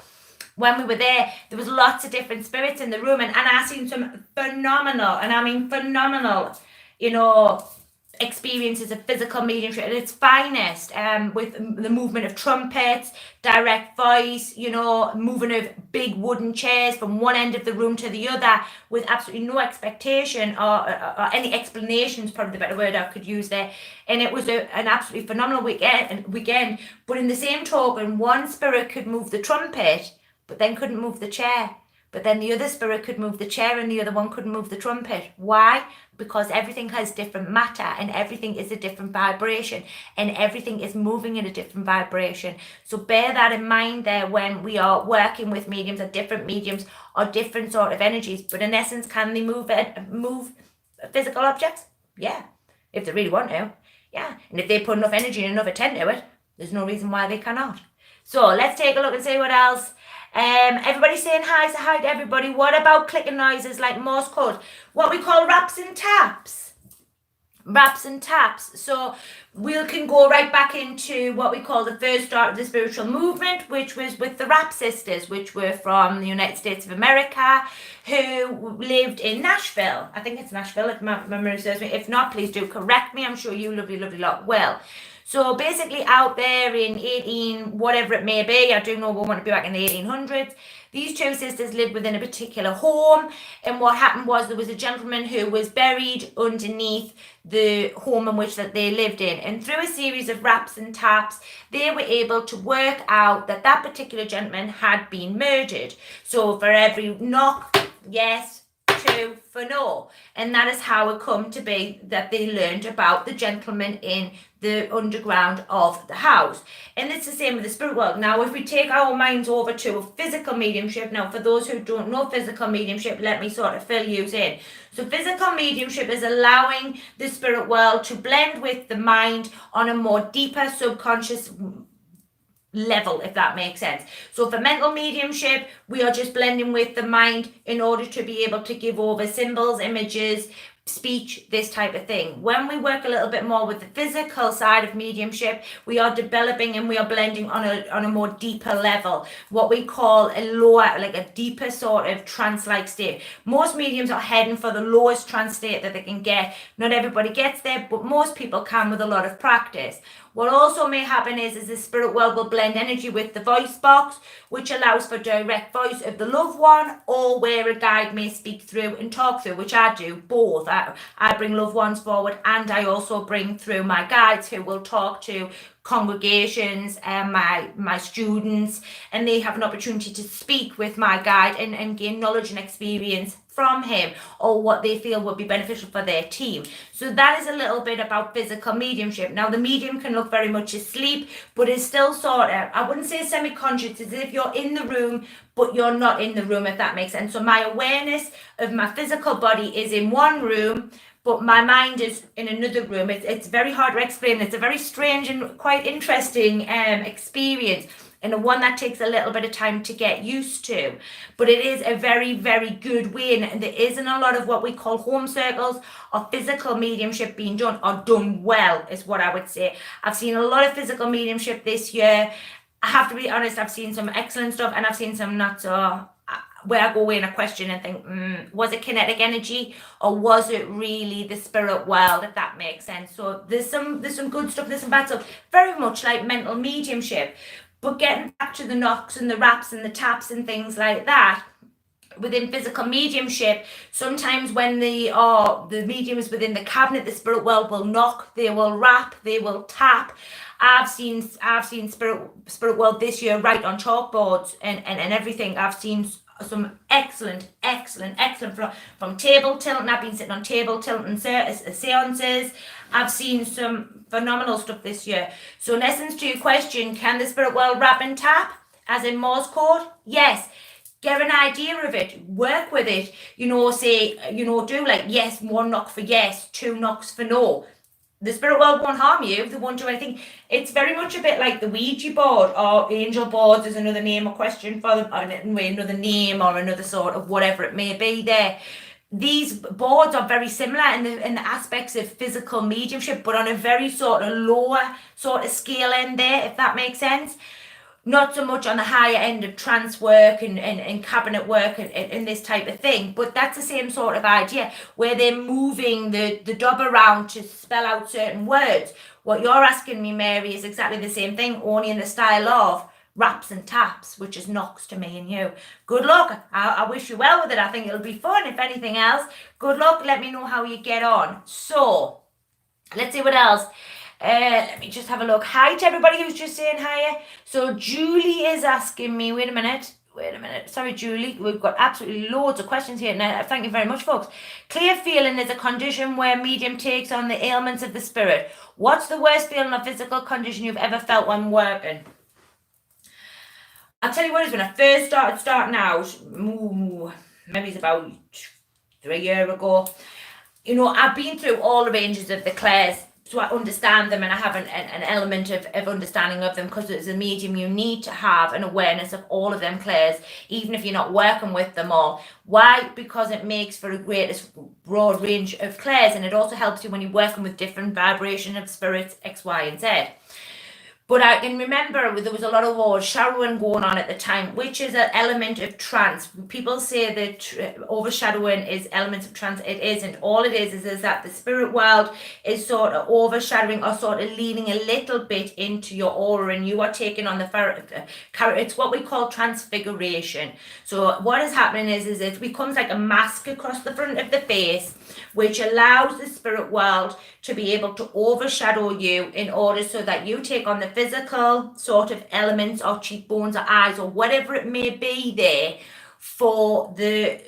When we were there was lots of different spirits in the room, and I seen some phenomenal, and I mean phenomenal, experiences of physical mediumship at its finest, with the movement of trumpets, direct voice, moving of big wooden chairs from one end of the room to the other, with absolutely no expectation or any explanations, probably the better word I could use there. And it was an absolutely phenomenal weekend. But in the same token, one spirit could move the trumpet, but then couldn't move the chair. But then the other spirit could move the chair, and the other one couldn't move the trumpet. Why? Because everything has different matter, and everything is a different vibration, and everything is moving in a different vibration. So bear that in mind there when we are working with mediums, or different mediums, or different sort of energies. But in essence, can they move physical objects? Yeah, if they really want to. Yeah, and if they put enough energy and enough intent to it, there's no reason why they cannot. So let's take a look and see what else. Everybody saying hi, so hi to everybody. What about clicking noises like Morse code? What we call raps and taps. Raps and taps. So we can go right back into what we call the first start of the spiritual movement, which was with the Rap Sisters, which were from the United States of America, who lived in Nashville. I think it's Nashville, if my memory serves me. If not, please do correct me. I'm sure you lovely lot will. So basically out there in 18, whatever it may be, I do know we want to be back in the 1800s, these two sisters lived within a particular home, and what happened was there was a gentleman who was buried underneath the home in which that they lived in, and through a series of raps and taps, they were able to work out that that particular gentleman had been murdered. So for every knock, yes, two for no. And that is how it come to be that they learned about the gentleman in the underground of the house. And it's the same with the spirit world. Now, if we take our minds over to a physical mediumship, now for those who don't know physical mediumship, let me sort of fill you in. So physical mediumship is allowing the spirit world to blend with the mind on a more deeper subconscious level, if that makes sense. So for mental mediumship, we are just blending with the mind in order to be able to give over symbols, images, speech, this type of thing. When we work a little bit more with the physical side of mediumship, we are developing and we are blending on a more deeper level, what we call a lower, like a deeper sort of trance-like state. Most mediums are heading for the lowest trance state that they can get. Not everybody gets there, but most people can with a lot of practice. What also may happen is the spirit world will blend energy with the voice box, which allows for direct voice of the loved one, or where a guide may speak through and talk through, which I do both. I bring loved ones forward, and I also bring through my guides who will talk to congregations and my students, and they have an opportunity to speak with my guide and gain knowledge and experience from him, or what they feel would be beneficial for their team. So that is a little bit about physical mediumship. Now the medium can look very much asleep, but is still sort of, I wouldn't say semi-conscious, as if you're in the room but you're not in the room, if that makes sense. So my awareness of my physical body is in one room, but my mind is in another room. It's very hard to explain. It's a very strange and quite interesting experience, and one that takes a little bit of time to get used to. But it is a very, very good way, and there isn't a lot of what we call home circles or physical mediumship being done, or done well, is what I would say. I've seen a lot of physical mediumship this year. I have to be honest, I've seen some excellent stuff, and I've seen some not so, where I go away in a question and think, was it kinetic energy, or was it really the spirit world, if that makes sense? So there's some good stuff, there's some bad stuff, very much like mental mediumship. But getting back to the knocks and the raps and the taps and things like that, within physical mediumship, sometimes when the mediums within the cabinet, the spirit world will knock, they will rap, they will tap. I've seen spirit world this year write on chalkboards and everything. I've seen some excellent from table tilting. I've been sitting on table tilting seances. I've seen some phenomenal stuff this year. So in essence, to your question, can the spirit world rap and tap as in Morse code? Yes. Get an idea of it, work with it, say, do like, yes, one knock for yes, two knocks for no. The spirit world won't harm you, they won't do anything. It's very much a bit like the Ouija board, or angel boards is another name or question for them, or another name or another sort of whatever it may be there. These boards are very similar in the aspects of physical mediumship, but on a very sort of lower sort of scale end there, if that makes sense. Not so much on the higher end of trance work and cabinet work and this type of thing, but that's the same sort of idea, where they're moving the dub around to spell out certain words. What you're asking me, Mary, is exactly the same thing, only in the style of raps and taps, which is knocks to me and you. Good luck. I wish you well with it. I think it'll be fun. If anything else, good luck. Let me know how you get on. So let's see what else. Let me just have a look. Hi to everybody who's just saying hi. So Julie is asking me, wait a minute. Sorry, Julie. We've got absolutely loads of questions here. Now, thank you very much, folks. Clear feeling is a condition where medium takes on the ailments of the spirit. What's the worst feeling or physical condition you've ever felt when working? I'll tell you what it is. When I first starting out, maybe it's about 3 years ago, I've been through all the ranges of the clairs. so I understand them, and I have an element of understanding of them, because as a medium you need to have an awareness of all of them clairs, even if you're not working with them all. Why? Because it makes for a greatest broad range of clairs, and it also helps you when you're working with different vibration of spirits X, Y, and Z. But I can remember there was a lot of overshadowing going on at the time, which is an element of trance. People say that overshadowing is elements of trance. It isn't. All it is that the spirit world is sort of overshadowing or sort of leaning a little bit into your aura, and you are taking on the character. It's what we call transfiguration. So what is happening is it becomes like a mask across the front of the face, which allows the spirit world to be able to overshadow you in order so that you take on the physical sort of elements or cheekbones or eyes or whatever it may be there for the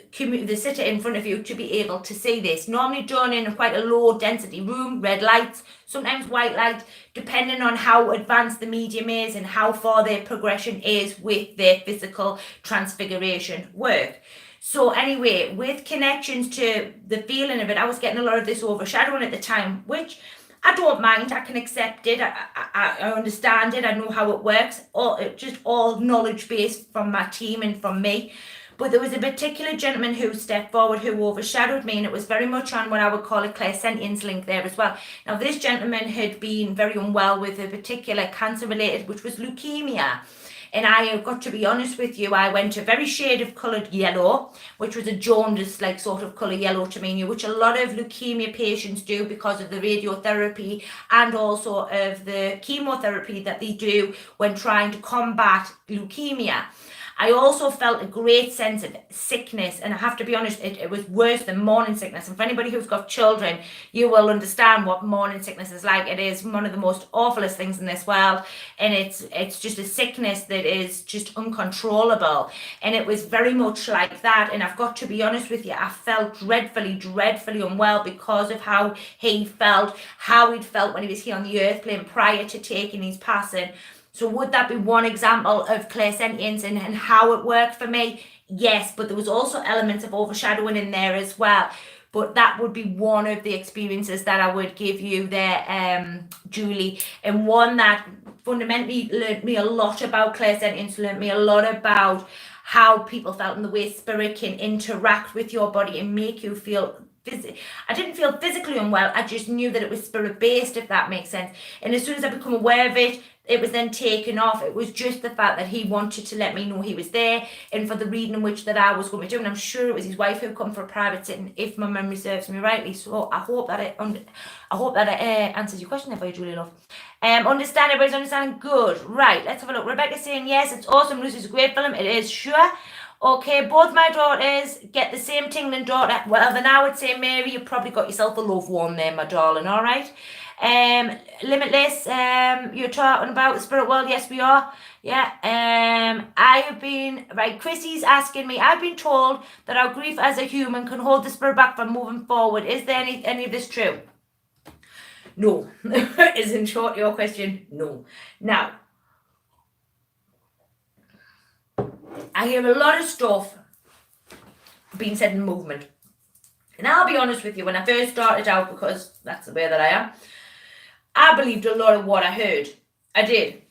sitter in front of you to be able to see this. Normally done in quite a low density room, red lights, sometimes white light, depending on how advanced the medium is and how far their progression is with their physical transfiguration work. So anyway, with connections to the feeling of it, I was getting a lot of this overshadowing at the time, which I don't mind. I can accept it. I understand it. I know how it works. All knowledge based from my team and from me. But there was a particular gentleman who stepped forward who overshadowed me, and it was very much on what I would call a clairsentience link there as well. Now, this gentleman had been very unwell with a particular cancer related, which was leukemia. And I have got to be honest with you, I went a very shade of coloured yellow, which was a jaundice like sort of colour yellow to me, which a lot of leukemia patients do because of the radiotherapy and also of the chemotherapy that they do when trying to combat leukemia. I also felt a great sense of sickness, and I have to be honest, it was worse than morning sickness. And for anybody who's got children, you will understand what morning sickness is like. It is one of the most awfulest things in this world, and it's just a sickness that is just uncontrollable. And it was very much like that. And I've got to be honest with you, I felt dreadfully unwell because of how he felt, how he'd felt when he was here on the earth plane prior to taking his passing. So would that be one example of clairsentience and how it worked for me? Yes, but there was also elements of overshadowing in there as well. But that would be one of the experiences that I would give you there, Julie, and one that fundamentally learned me a lot about clairsentience, learned me a lot about how people felt and the way spirit can interact with your body and make you feel I didn't feel physically unwell. I just knew that it was spirit based, if that makes sense. And as soon as I become aware of it, it was then taken off. It was just the fact that he wanted to let me know he was there, and for the reading in which that I was going to do. And I'm sure it was his wife who come for a private sitting, if my memory serves me rightly. So I hope that it answers your question there for you, Julie love. Understand, everybody's understanding. Good. Right. Let's have a look. Rebecca's saying yes, it's awesome. Lucy's a great film. It is, sure. Okay, both my daughters get the same tingling daughter. Well, then I would say, Mary, you've probably got yourself a loved one there, my darling, all right? Limitless, you're talking about the spirit world. Yes, we are. Yeah. I have been, right, Chrissy's asking me, I've been told that our grief as a human can hold the spirit back from moving forward. Is there any of this true? No. Is in short your question? No. Now, I hear a lot of stuff being said in movement. And I'll be honest with you, when I first started out, because that's the way that I am, I believed a lot of what I heard. I did.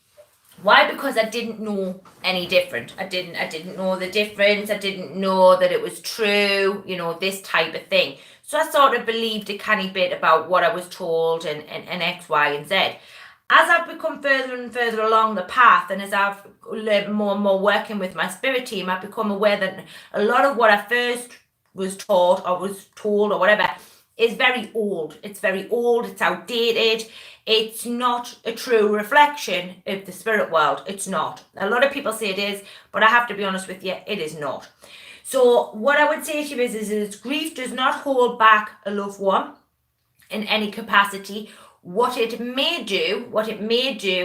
Why? Because I didn't know any different. I didn't know the difference. I didn't know that it was true, this type of thing. So I sort of believed a canny bit about what I was told and X, Y, and Z. As I've become further and further along the path, and as I've learned more and more working with my spirit team, I've become aware that a lot of what I first was taught or was told or whatever is very old. It's very old, it's outdated, it's not a true reflection of the spirit world. It's not. A lot of people say it is, but I have to be honest with you, it is not. So what I would say to you is grief does not hold back a loved one in any capacity. What it may do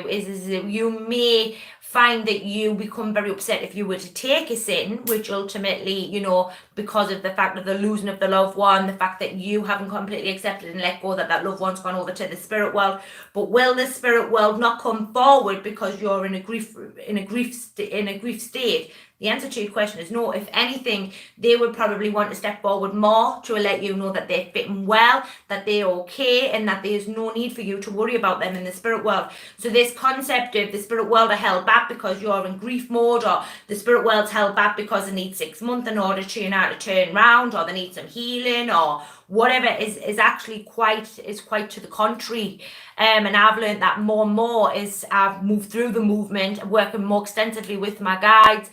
is you may find that you become very upset if you were to take a sitting, which ultimately, you know, because of the fact of the losing of the loved one, the fact that you haven't completely accepted and let go that that loved one's gone over to the spirit world. But will the spirit world not come forward because you're in a grief state? The answer to your question is no. If anything, they would probably want to step forward more to let you know that they're fitting well, that they're okay, and that there's no need for you to worry about them in the spirit world. So this concept of the spirit world are held back because you're in grief mode, or the spirit world's held back because they need 6 months in order to, you know, to turn around, or they need some healing, or whatever, is actually quite to the contrary. And I've learned that more and more as I've moved through the movement, working more extensively with my guides.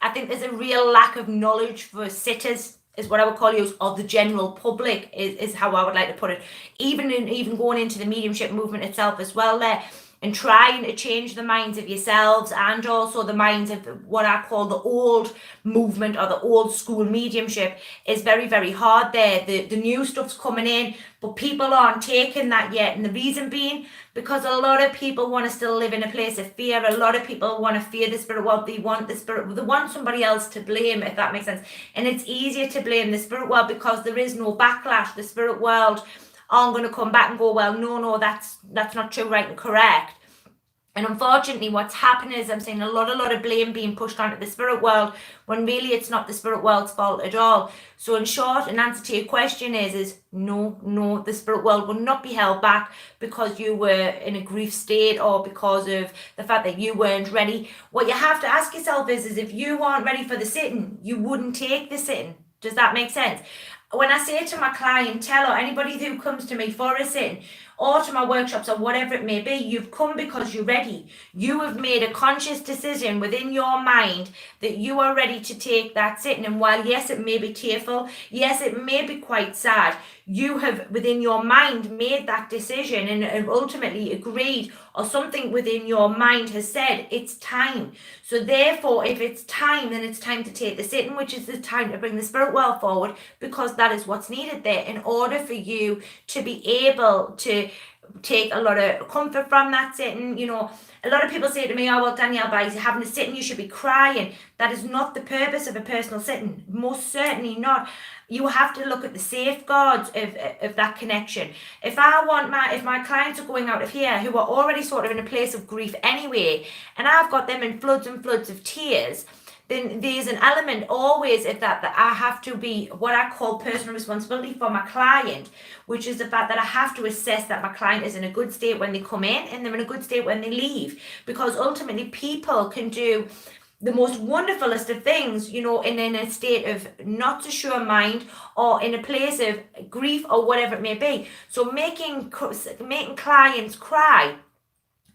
I think there's a real lack of knowledge for sitters, is what I would call you, or the general public, is how I would like to put it. Even going into the mediumship movement itself as well there, and trying to change the minds of yourselves and also the minds of what I call the old movement or the old school mediumship is very, very hard there. The new stuff's coming in, but people aren't taking that yet. And the reason being, because a lot of people want to still live in a place of fear. A lot of people want to fear the spirit world. They want somebody else to blame, if that makes sense. And it's easier to blame the spirit world because there is no backlash. The spirit world aren't going to come back and go, well, no, that's not true, right, and correct. And unfortunately, what's happening is I'm seeing a lot of blame being pushed onto the spirit world when really it's not the spirit world's fault at all. So in short, an answer to your question is no, the spirit world will not be held back because you were in a grief state or because of the fact that you weren't ready. What you have to ask yourself is if you aren't ready for the sitting, you wouldn't take the sitting. Does that make sense? When I say to my clientele or anybody who comes to me for a sitting or to my workshops or whatever it may be, you've come because you're ready. You have made a conscious decision within your mind that you are ready to take that sitting. And while, yes, it may be tearful, yes, it may be quite sad, you have within your mind made that decision and ultimately agreed, or something within your mind has said it's time. So therefore, if it's time, then it's time to take the sitting, which is the time to bring the spirit world forward, because that is what's needed there in order for you to be able to take a lot of comfort from that sitting. You know, a lot of people say to me, oh, well, Danielle, by having a sitting, you should be crying. That is not the purpose of a personal sitting. Most certainly not. You have to look at the safeguards of that connection. If my clients are going out of here who are already sort of in a place of grief anyway, and I've got them in floods and floods of tears, then there's an element always of that I have to be what I call personal responsibility for my client, which is the fact that I have to assess that my client is in a good state when they come in and they're in a good state when they leave. Because ultimately people can do the most wonderfulest of things, you know, in a state of not so sure mind or in a place of grief or whatever it may be. So making clients cry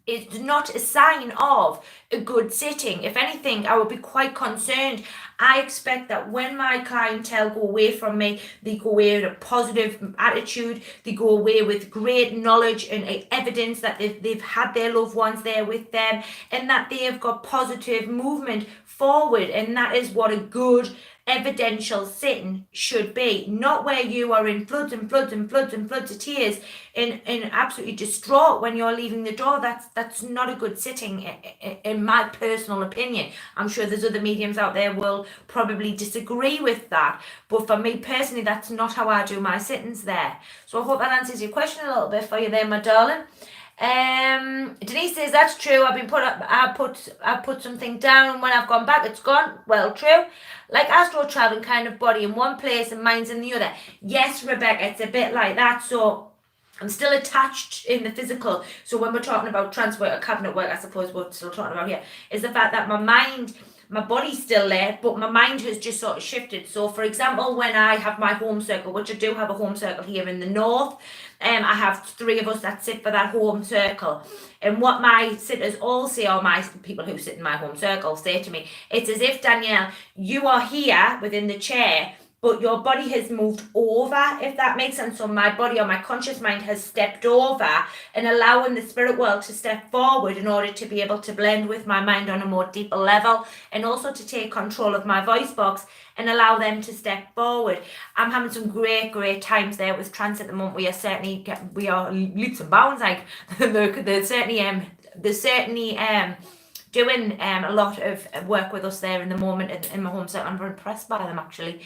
is not a sign of a good sitting. If anything, I would be quite concerned. I expect that when my clientele go away from me, they go away with a positive attitude, they go away with great knowledge and evidence that they've had their loved ones there with them, and that they have got positive movement forward. And that is what a good evidential sitting should be, not where you are in floods and floods and floods and floods of tears and absolutely distraught when you're leaving the door. That's not a good sitting, in my personal opinion. I'm sure there's other mediums out there will probably disagree with that, but for me personally, that's not how I do my sittings there. So I hope that answers your question a little bit for you there, my darling. Denise says that's true. I put something down, and when I've gone back, it's gone. Well, true. Like astral traveling, kind of body in one place and mind's in the other. Yes, Rebecca, it's a bit like that. So I'm still attached in the physical. So when we're talking about transfer or cabinet work, I suppose we're still talking about here, is the fact that my body's still there, but my mind has just sort of shifted. So for example, when I have my home circle, which I do have a home circle here in the north, I have 3 of us that sit for that home circle. And what my sitters all say, or my people who sit in my home circle say to me, it's as if, Danielle, you are here within the chair, but your body has moved over, if that makes sense. So my body or my conscious mind has stepped over and allowing the spirit world to step forward in order to be able to blend with my mind on a more deeper level, and also to take control of my voice box and allow them to step forward. I'm having some great times there with trance at the moment. We are leaps and bounds. Like there's certainly doing a lot of work with us there in the moment in my home, so I'm very impressed by them actually.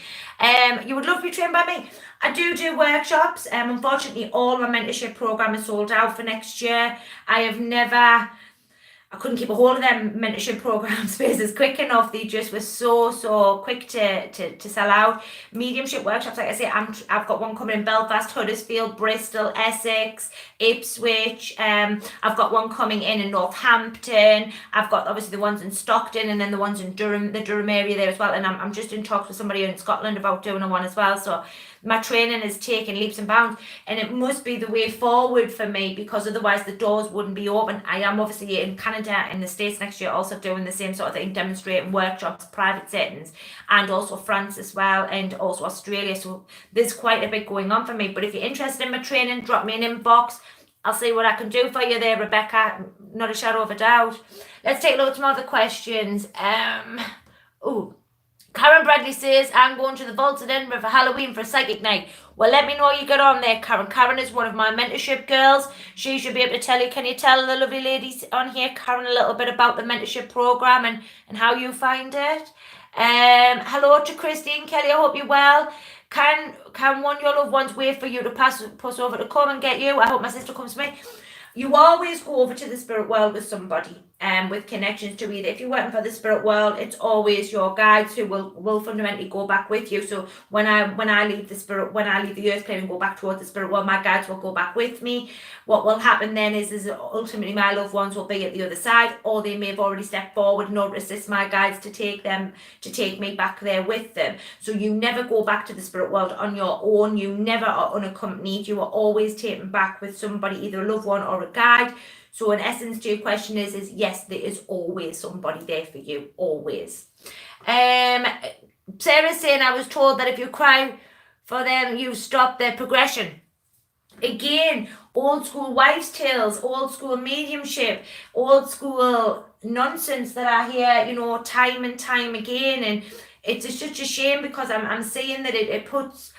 You would love to be trained by me. I do workshops. Unfortunately, all my mentorship program is sold out for next year. I couldn't keep a hold of them mentorship program spaces quick enough. They just were so quick to sell out. Mediumship workshops, like I say, I've got one coming in Belfast, Huddersfield, Bristol, Essex, Ipswich. I've got one coming in Northampton. I've got obviously the ones in Stockton, and then the ones in Durham, the Durham area there as well. And I'm just in talks with somebody in Scotland about doing one as well. So my training is taking leaps and bounds, and it must be the way forward for me, because otherwise the doors wouldn't be open. I am obviously in Canada and the States next year also doing the same sort of thing, demonstrating workshops, private settings, and also France as well, and also Australia. So there's quite a bit going on for me. But if you're interested in my training, drop me an inbox. I'll see what I can do for you there, Rebecca. Not a shadow of a doubt. Let's take loads more other questions. Karen Bradley says, I'm going to the Vaults at Edinburgh for Halloween for a psychic night. Well, let me know you get on there, Karen. Karen is one of my mentorship girls. She should be able to tell you. Can you tell the lovely ladies on here, Karen, a little bit about the mentorship program and how you find it? Hello to Christine Kelly. I hope you're well. Can one of your loved ones wait for you to pass over to come and get you? I hope my sister comes to me. You always go over to the spirit world with somebody, with connections to either. If you're working for the spirit world, it's always your guides who will fundamentally go back with you. So when I leave the earth plane and go back towards the spirit world, my guides will go back with me. What will happen then is ultimately my loved ones will be at the other side, or they may have already stepped forward in order to assist my guides to take me back there with them. So you never go back to the spirit world on your own. You never are unaccompanied. You are always taken back with somebody, either a loved one or a guide. So in essence, to your question is yes, there is always somebody there for you, always. Sarah's saying, I was told that if you cry for them, you stop their progression. Again, old school wives' tales, old school mediumship, old school nonsense that I hear, time and time again. And it's such a shame, because I'm saying that it puts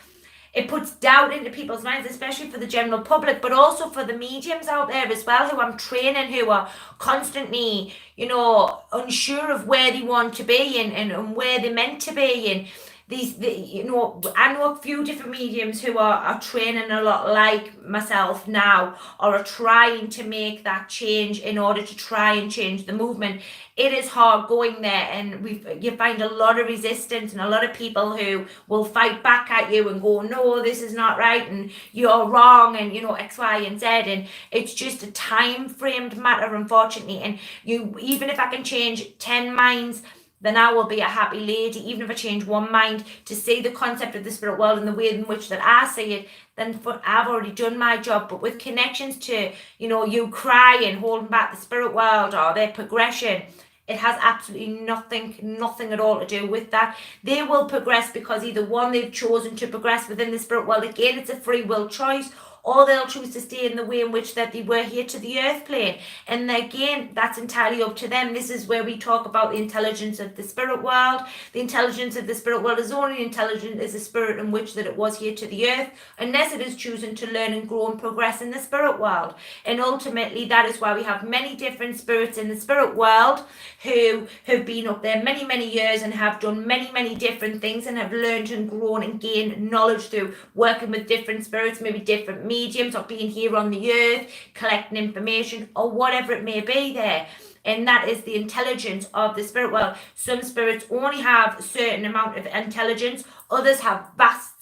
doubt into people's minds, especially for the general public, but also for the mediums out there as well, who I'm training, who are constantly, unsure of where they want to be and where they're meant to be. And I know a few different mediums who are training a lot like myself now, or are trying to make that change in order to try and change the movement. It is hard going there, and you find a lot of resistance and a lot of people who will fight back at you and go, no, this is not right, and you're wrong, and X, Y, and Z. And it's just a time framed matter, unfortunately. And even if I can change 10 minds, then I will be a happy lady. Even if I change one mind to see the concept of the spirit world and the way in which that I see it, then I've already done my job. But with connections to, you crying, holding back the spirit world or their progression, it has absolutely nothing at all to do with that. They will progress because either one, they've chosen to progress within the spirit world. Again, it's a free will choice. Or they'll choose to stay in the way in which that they were here to the earth plane. And again, that's entirely up to them. This is where we talk about the intelligence of the spirit world. The intelligence of the spirit world is only intelligent as the spirit in which that it was here to the earth, unless it is choosing to learn and grow and progress in the spirit world. And ultimately, that is why we have many different spirits in the spirit world who have been up there many years and have done many different things and have learned and grown and gained knowledge through working with different spirits, maybe different mediums, or being here on the earth, collecting information, or whatever it may be there. And that is the intelligence of the spirit world. Some spirits only have a certain amount of intelligence, others have vast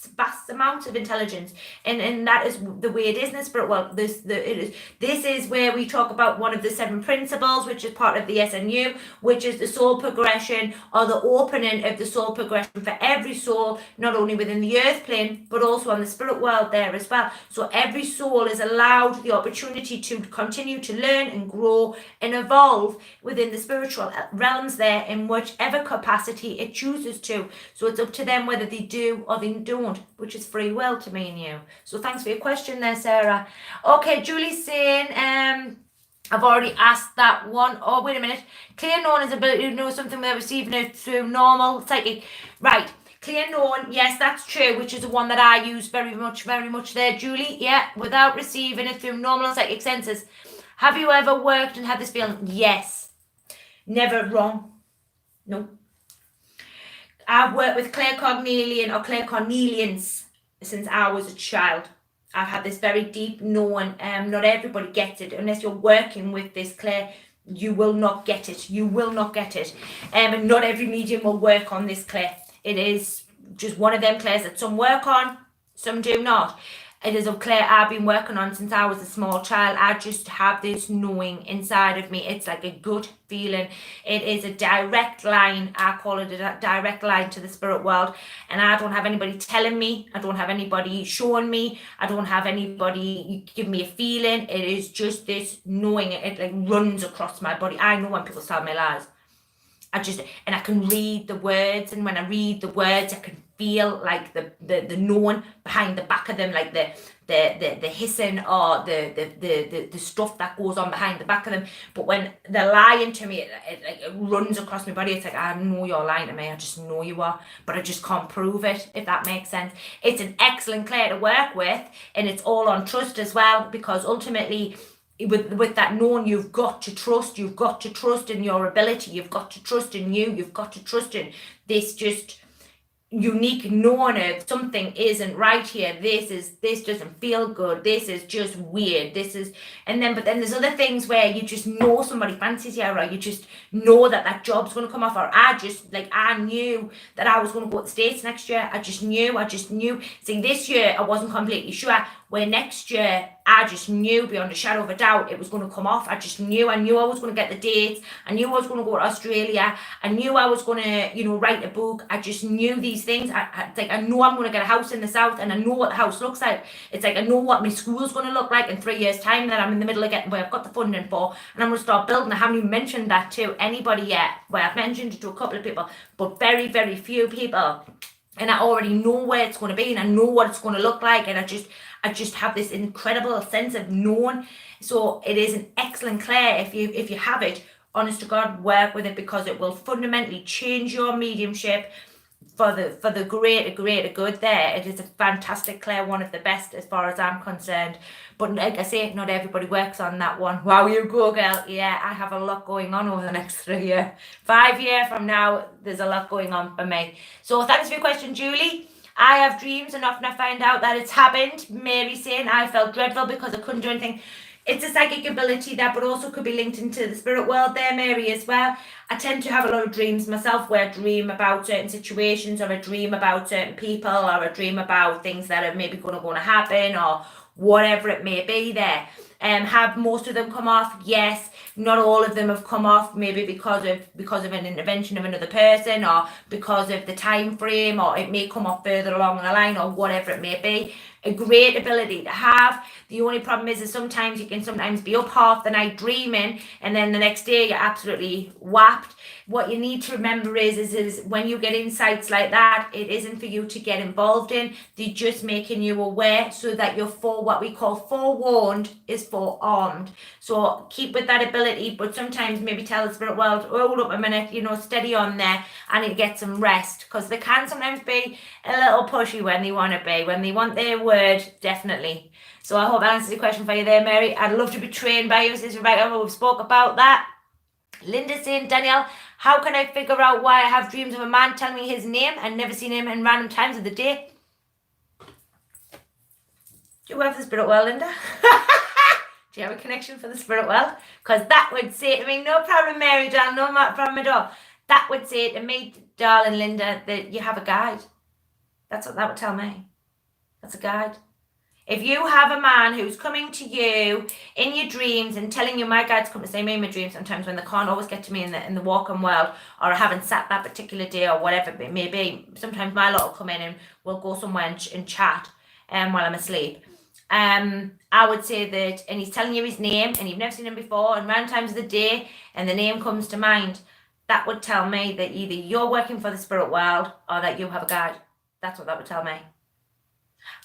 amounts of intelligence, and that is the way it is in the spirit world. This is where we talk about one of the 7 principles, which is part of the SNU, which is the soul progression, or the opening of the soul progression for every soul, not only within the earth plane, but also on the spirit world there as well. So every soul is allowed the opportunity to continue to learn and grow and evolve within the spiritual realms there in whichever capacity it chooses to. So it's up to them whether they do or they don't, which is free will to me and you. So thanks for your question there, Sarah. Okay, Julie's saying, I've already asked that one. Oh, wait a minute. Clear known is ability to know something without receiving it through normal psychic. Right. Clear known, yes, that's true, which is the one that I use very much there, Julie. Yeah, without receiving it through normal psychic senses. Have you ever worked and had this feeling? Yes. Never wrong. No. I've worked with claircognilian or claircornelians since I was a child. I've had this very deep knowing. Not everybody gets it unless you're working with this clair. You will not get it. You will not get it. And not every medium will work on this clair. It is just one of them clairs that some work on, some do not. It is a clair I've been working on since I was a small child. I just have this knowing inside of me. It's like a good feeling. It is a direct line. I call it a direct line to the spirit world. And I don't have anybody telling me. I don't have anybody showing me. I don't have anybody give me a feeling. It is just this knowing. It like runs across my body. I know when people tell me lies. And I can read the words, and when I read the words, I can feel like the knowing behind the back of them, like the hissing or the stuff that goes on behind the back of them. But when they're lying to me, it runs across my body. It's like, I know you're lying to me. I just know you are, but I just can't prove it, if that makes sense. It's an excellent clair to work with, and it's all on trust as well, because ultimately, with that knowing, you've got to trust in your ability, you've got to trust in you, you've got to trust in this just unique knowing of something isn't right here, this doesn't feel good, this is just weird, but then there's other things where you just know somebody fancies you, or you just know that job's going to come off, or I knew that I was going to go to the States next year. I just knew. See, this year I wasn't completely sure, where next year I just knew beyond a shadow of a doubt it was going to come off. I knew I was going to get the dates. I knew I was going to go to Australia. I knew I was going to, write a book. I just knew these things. I know I'm going to get a house in the south, and I know what the house looks like. It's like I know what my school's going to look like in 3 years' time, that I'm in the middle of getting where I've got the funding for, and I'm going to start building. I haven't even mentioned that to anybody yet. Well, I've mentioned it to a couple of people, but very, very few people. And I already know where it's going to be, and I know what it's going to look like, and I just have this incredible sense of knowing. So it is an excellent clair if you have it. Honest to God, work with it, because it will fundamentally change your mediumship for the greater good there. It is a fantastic clair, one of the best as far as I'm concerned. But like I say, not everybody works on that one. Wow, you go, girl. Yeah, I have a lot going on over the next 3 years. 5 years from now, there's a lot going on for me. So thanks for your question, Julie. I have dreams, and often I find out that it's happened. Mary saying, I felt dreadful because I couldn't do anything. It's a psychic ability that, but also could be linked into the spirit world there, Mary, as well. I tend to have a lot of dreams myself, where I dream about certain situations, or I dream about certain people, or I dream about things that are maybe going to happen, or whatever it may be there. Have most of them come off? Yes. Not all of them have come off, maybe because of an intervention of another person, or because of the time frame, or it may come off further along the line, or whatever it may be. A great ability to have. The only problem is sometimes you can be up half the night dreaming, and then the next day you're absolutely whapped. What you need to remember is when you get insights like that, it isn't for you to get involved in. They're just making you aware, so that you're what we call forewarned is forearmed. So keep with that ability, but sometimes maybe tell the spirit world, hold up a minute, steady on there, and it get some rest, because they can sometimes be a little pushy when they want to be, when they want their word, definitely. So I hope that answers the question for you there, Mary. I'd love to be trained by you, says Rebecca. We've spoke about that. Linda saying, Danielle, how can I figure out why I have dreams of a man telling me his name and never seen him in random times of the day? Do you have the spirit world, Linda? Do you have a connection for the spirit world? Because that would say to me, no problem, Mary, darling, no problem at all. That would say to me, darling Linda, that you have a guide. That's what that would tell me. That's a guide. If you have a man who's coming to you in your dreams and telling you, my guides come to see me in my dreams sometimes when they can't always get to me in the walking world, or I haven't sat that particular day, or whatever it may be. Sometimes my lot will come in and we'll go somewhere and chat while I'm asleep. I would say that, and he's telling you his name and you've never seen him before, and round times of the day, and the name comes to mind, that would tell me that either you're working for the spirit world or that you have a guide. That's what that would tell me.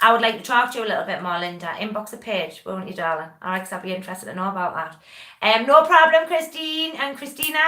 I would like to talk to you a little bit more, Linda. Inbox a page, won't you, darling? All right, because I'd be interested to know about that. No problem, Christine and Christina.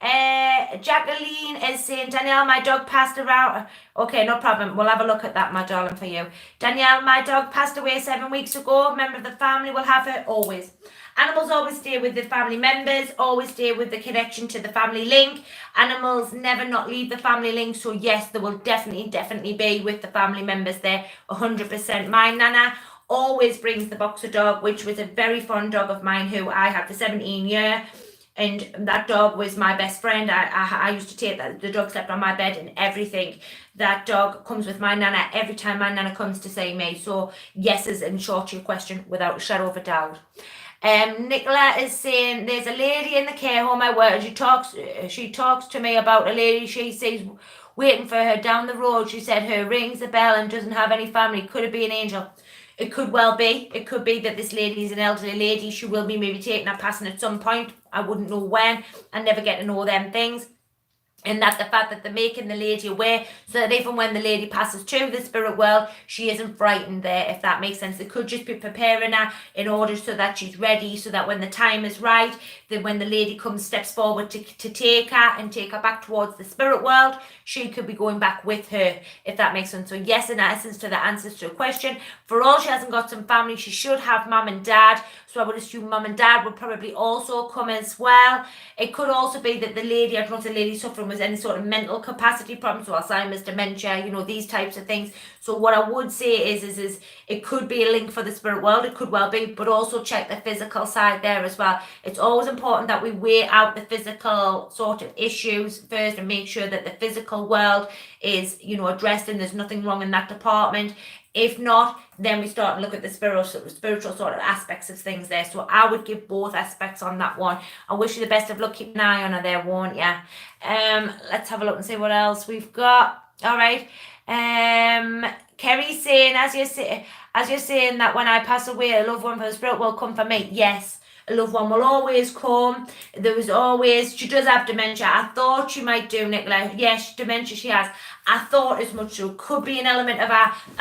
Jacqueline is saying, Danielle, my dog passed around. Okay, no problem. We'll have a look at that, my darling, for you. Danielle, my dog passed away 7 weeks ago. Member of the family will have her always. Animals always stay with the family members, always stay with the connection to the family link. Animals never not leave the family link. So yes, there will definitely be with the family members there, 100%. My Nana always brings the boxer dog, which was a very fond dog of mine who I had for 17 years. And that dog was my best friend. I used to take that. The dog slept on my bed and everything. That dog comes with my Nana every time my Nana comes to see me. So yes is in short to your question without a shadow of a doubt. Nicola is saying there's a lady in the care home I work and she talks to me about a lady she sees waiting for her down the road. She said her rings the bell and doesn't have any family. Could it be an angel? It could well be. It could be that this lady is an elderly lady. She will be maybe taking her passing at some point. I wouldn't know when. I never get to know them things. And that the fact that they're making the lady aware so that even when the lady passes to the spirit world, she isn't frightened there, if that makes sense. They could just be preparing her in order so that she's ready, so that when the time is right, then when the lady steps forward to take her and take her back towards the spirit world, she could be going back with her, if that makes sense. So yes, in essence, to the answers to a question, for all she hasn't got some family, she should have mum and dad. So I would assume mum and dad would probably also come as well. It could also be that the lady, I don't know if the lady suffering with any sort of mental capacity problems, so Alzheimer's, dementia, these types of things. So what I would say is it could be a link for the spirit world. It could well be, but also check the physical side there as well. It's always important that we weigh out the physical sort of issues first and make sure that the physical world is, addressed and there's nothing wrong in that department. If not, then we start to look at the spiritual sort of aspects of things there. So I would give both aspects on that one. I wish you the best of luck. Keep an eye on her there, won't ya? Let's have a look and see what else we've got. All right. Kerry's saying, as you're saying that when I pass away, a loved one from the spirit will come for me. Yes. A loved one will always come. She does have dementia. I thought she might do, Nicola. Yes, dementia she has. I thought as much. So it could be an element of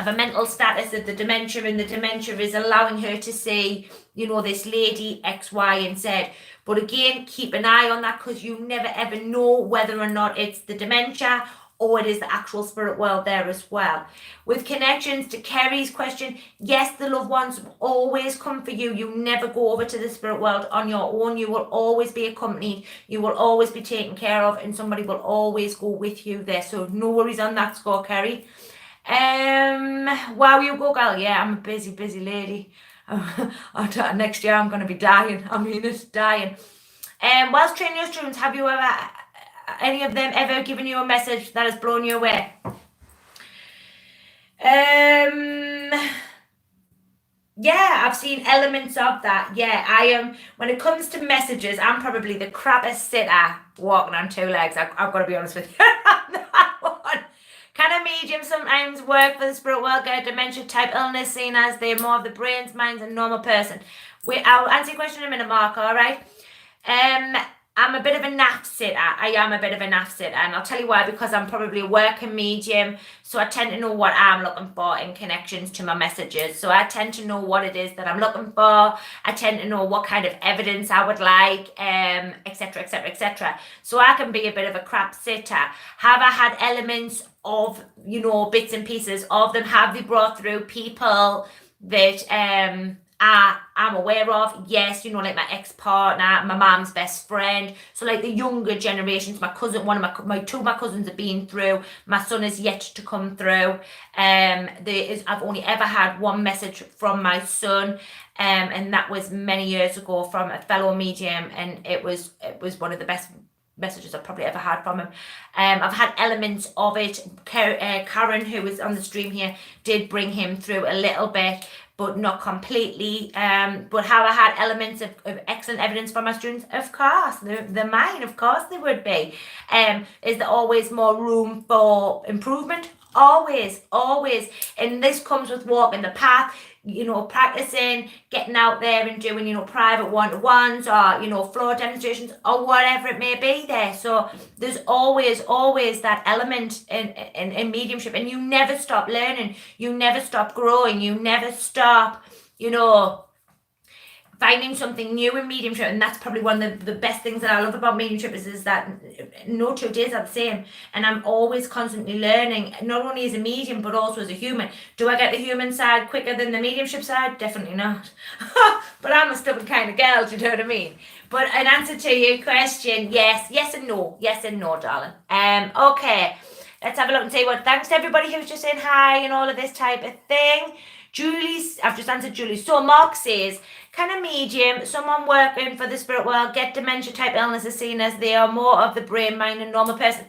a mental status of the dementia, and the dementia is allowing her to see, this lady X, Y, and Z. But again, keep an eye on that, because you never ever know whether or not it's the dementia or it is the actual spirit world there as well. With connections to Kerry's question, yes, the loved ones always come for you. You never go over to the spirit world on your own. You will always be accompanied. You will always be taken care of, and somebody will always go with you there. So no worries on that score, Kerry. Wow, you go, girl. Yeah, I'm a busy lady. Next year I'm going to be dying. I mean, it's dying. Whilst training your students, have you any of them ever given you a message that has blown you away? Yeah, I've seen elements of that. Yeah, I am. When it comes to messages, I'm probably the crappiest sitter walking on two legs. I've got to be honest with you on that one. Can a medium sometimes work for the spirit world, get a dementia type illness, seen as they're more of the brains, minds, and normal person? I'll answer your question in a minute, Mark, all right? I'm a bit of a naff sitter. I am a bit of a naff sitter, and I'll tell you why, because I'm probably a working medium, so I tend to know what I'm looking for in connections to my messages. So I tend to know what it is that I'm looking for. I tend to know what kind of evidence I would like, etc., etc., etc. So I can be a bit of a crap sitter. Have I had elements of, bits and pieces of them? Have they brought through people that I'm aware of? Yes, like my ex-partner, my mom's best friend. So like the younger generations, my cousin, two of my cousins have been through. My son is yet to come through. I've only ever had one message from my son, and that was many years ago from a fellow medium, and it was one of the best messages I've probably ever had from him. I've had elements of it. Karen, who was on the stream here, did bring him through a little bit, but not completely. But have I had elements of excellent evidence from my students? Of course, they're mine. Of course they would be. Is there always more room for improvement? Always. And this comes with walking the path, practicing, getting out there and doing, private one-to-ones or, floor demonstrations or whatever it may be there. So there's always that element in mediumship, and you never stop learning. You never stop growing. You never stop, finding something new in mediumship, and that's probably one of the best things that I love about mediumship is that no 2 days are the same, and I'm always constantly learning, not only as a medium but also as a human. Do I get the human side quicker than the mediumship side? Definitely not. But I'm a stubborn kind of girl, do you know what I mean? But in answer to your question, yes and no, darling. Okay, let's have a look and see what. Thanks to everybody who's just saying hi and all of this type of thing. I've just answered Julie. So Mark says, can a medium, someone working for the spirit world, get dementia type illnesses seen as they are more of the brain, mind and normal person?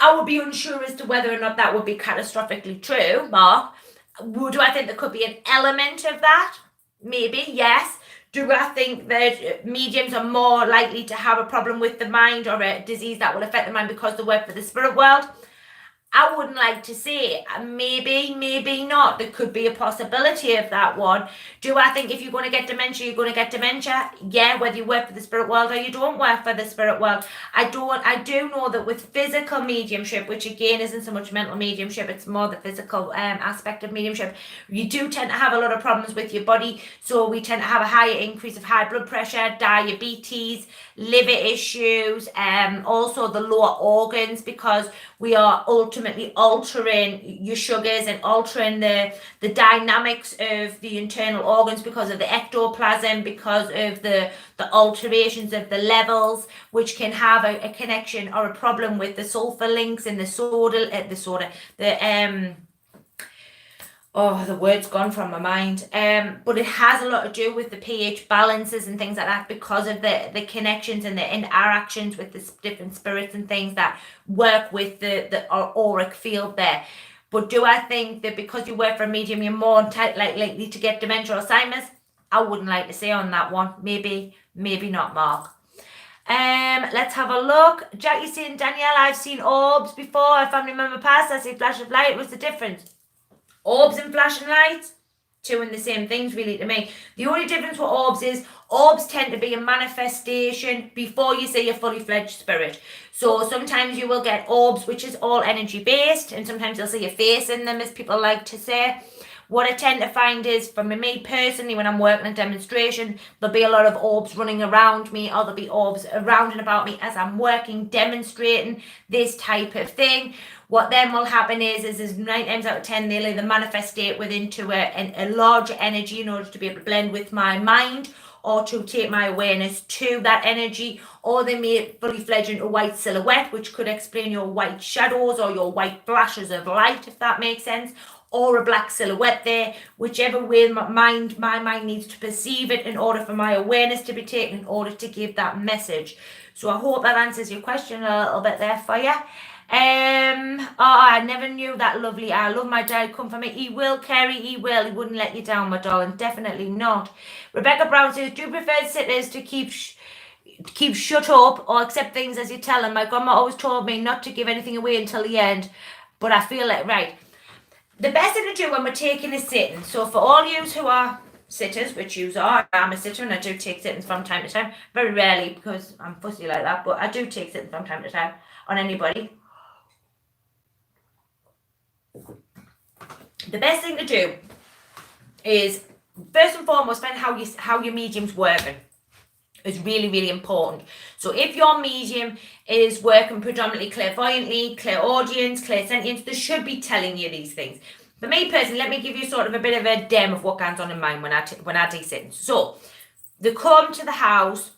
I would be unsure as to whether or not that would be catastrophically true, Mark. Do I think there could be an element of that? Maybe, yes. Do I think that mediums are more likely to have a problem with the mind or a disease that will affect the mind because they work for the spirit world? I wouldn't like to say. Maybe not. There could be a possibility of that one. Do I think if you're going to get dementia, you're going to get dementia? Yeah, whether you work for the spirit world or you don't work for the spirit world. I do know that with physical mediumship, which again isn't so much mental mediumship, it's more the physical aspect of mediumship, you do tend to have a lot of problems with your body. So we tend to have a higher increase of high blood pressure, diabetes, liver issues, also the lower organs, because we are ultimately altering your sugars and altering the dynamics of the internal organs because of the ectoplasm, because of the alterations of the levels, which can have a connection or a problem with the sulfur links in the word's gone from my mind. But it has a lot to do with the pH balances and things like that, because of the connections and the interactions with the different spirits and things that work with the auric field there. But do I think that because you work for a medium, you're more likely to get dementia or Alzheimer's? I wouldn't like to say on that one. Maybe not, Mark. Let's have a look. Jackie's saying, Danielle, I've seen orbs before. A family member passed. I see flash of light. What's the difference? Orbs and flashing lights, two and the same things really to me. The only difference with orbs is orbs tend to be a manifestation before you see a fully fledged spirit. So sometimes you will get orbs, which is all energy based, and sometimes you'll see a face in them, as people like to say. What I tend to find is, for me personally, when I'm working a demonstration, there'll be a lot of orbs running around me, or there'll be orbs around and about me as I'm working, demonstrating this type of thing. What then will happen is 9 times out of 10, they'll either manifestate into a larger energy in order to be able to blend with my mind, or to take my awareness to that energy, or they may fully fledge into a white silhouette, which could explain your white shadows or your white flashes of light, if that makes sense, or a black silhouette there, whichever way my mind needs to perceive it in order for my awareness to be taken, in order to give that message. So I hope that answers your question a little bit there for you. I never knew that. Lovely. I love my dad. Come for me. He will, Kerry. He will. He wouldn't let you down, my darling. Definitely not. Rebecca Brown says, do you prefer sitters to keep shut up or accept things as you tell them? My grandma always told me not to give anything away until the end, but I feel like, right, the best thing to do when we're taking a sitting, so for all yous who are sitters, which yous are, I'm a sitter and I do take sittings from time to time, very rarely because I'm fussy like that, but I do take sittings from time to time on anybody. The best thing to do is, first and foremost, find how your medium's working. Is really, really important. So if your medium is working predominantly clairvoyantly, clairaudience, clairsentience, they should be telling you these things. For me personally, let me give you sort of a bit of a demo of what goes on in mine when I do sittings. So they come to the house,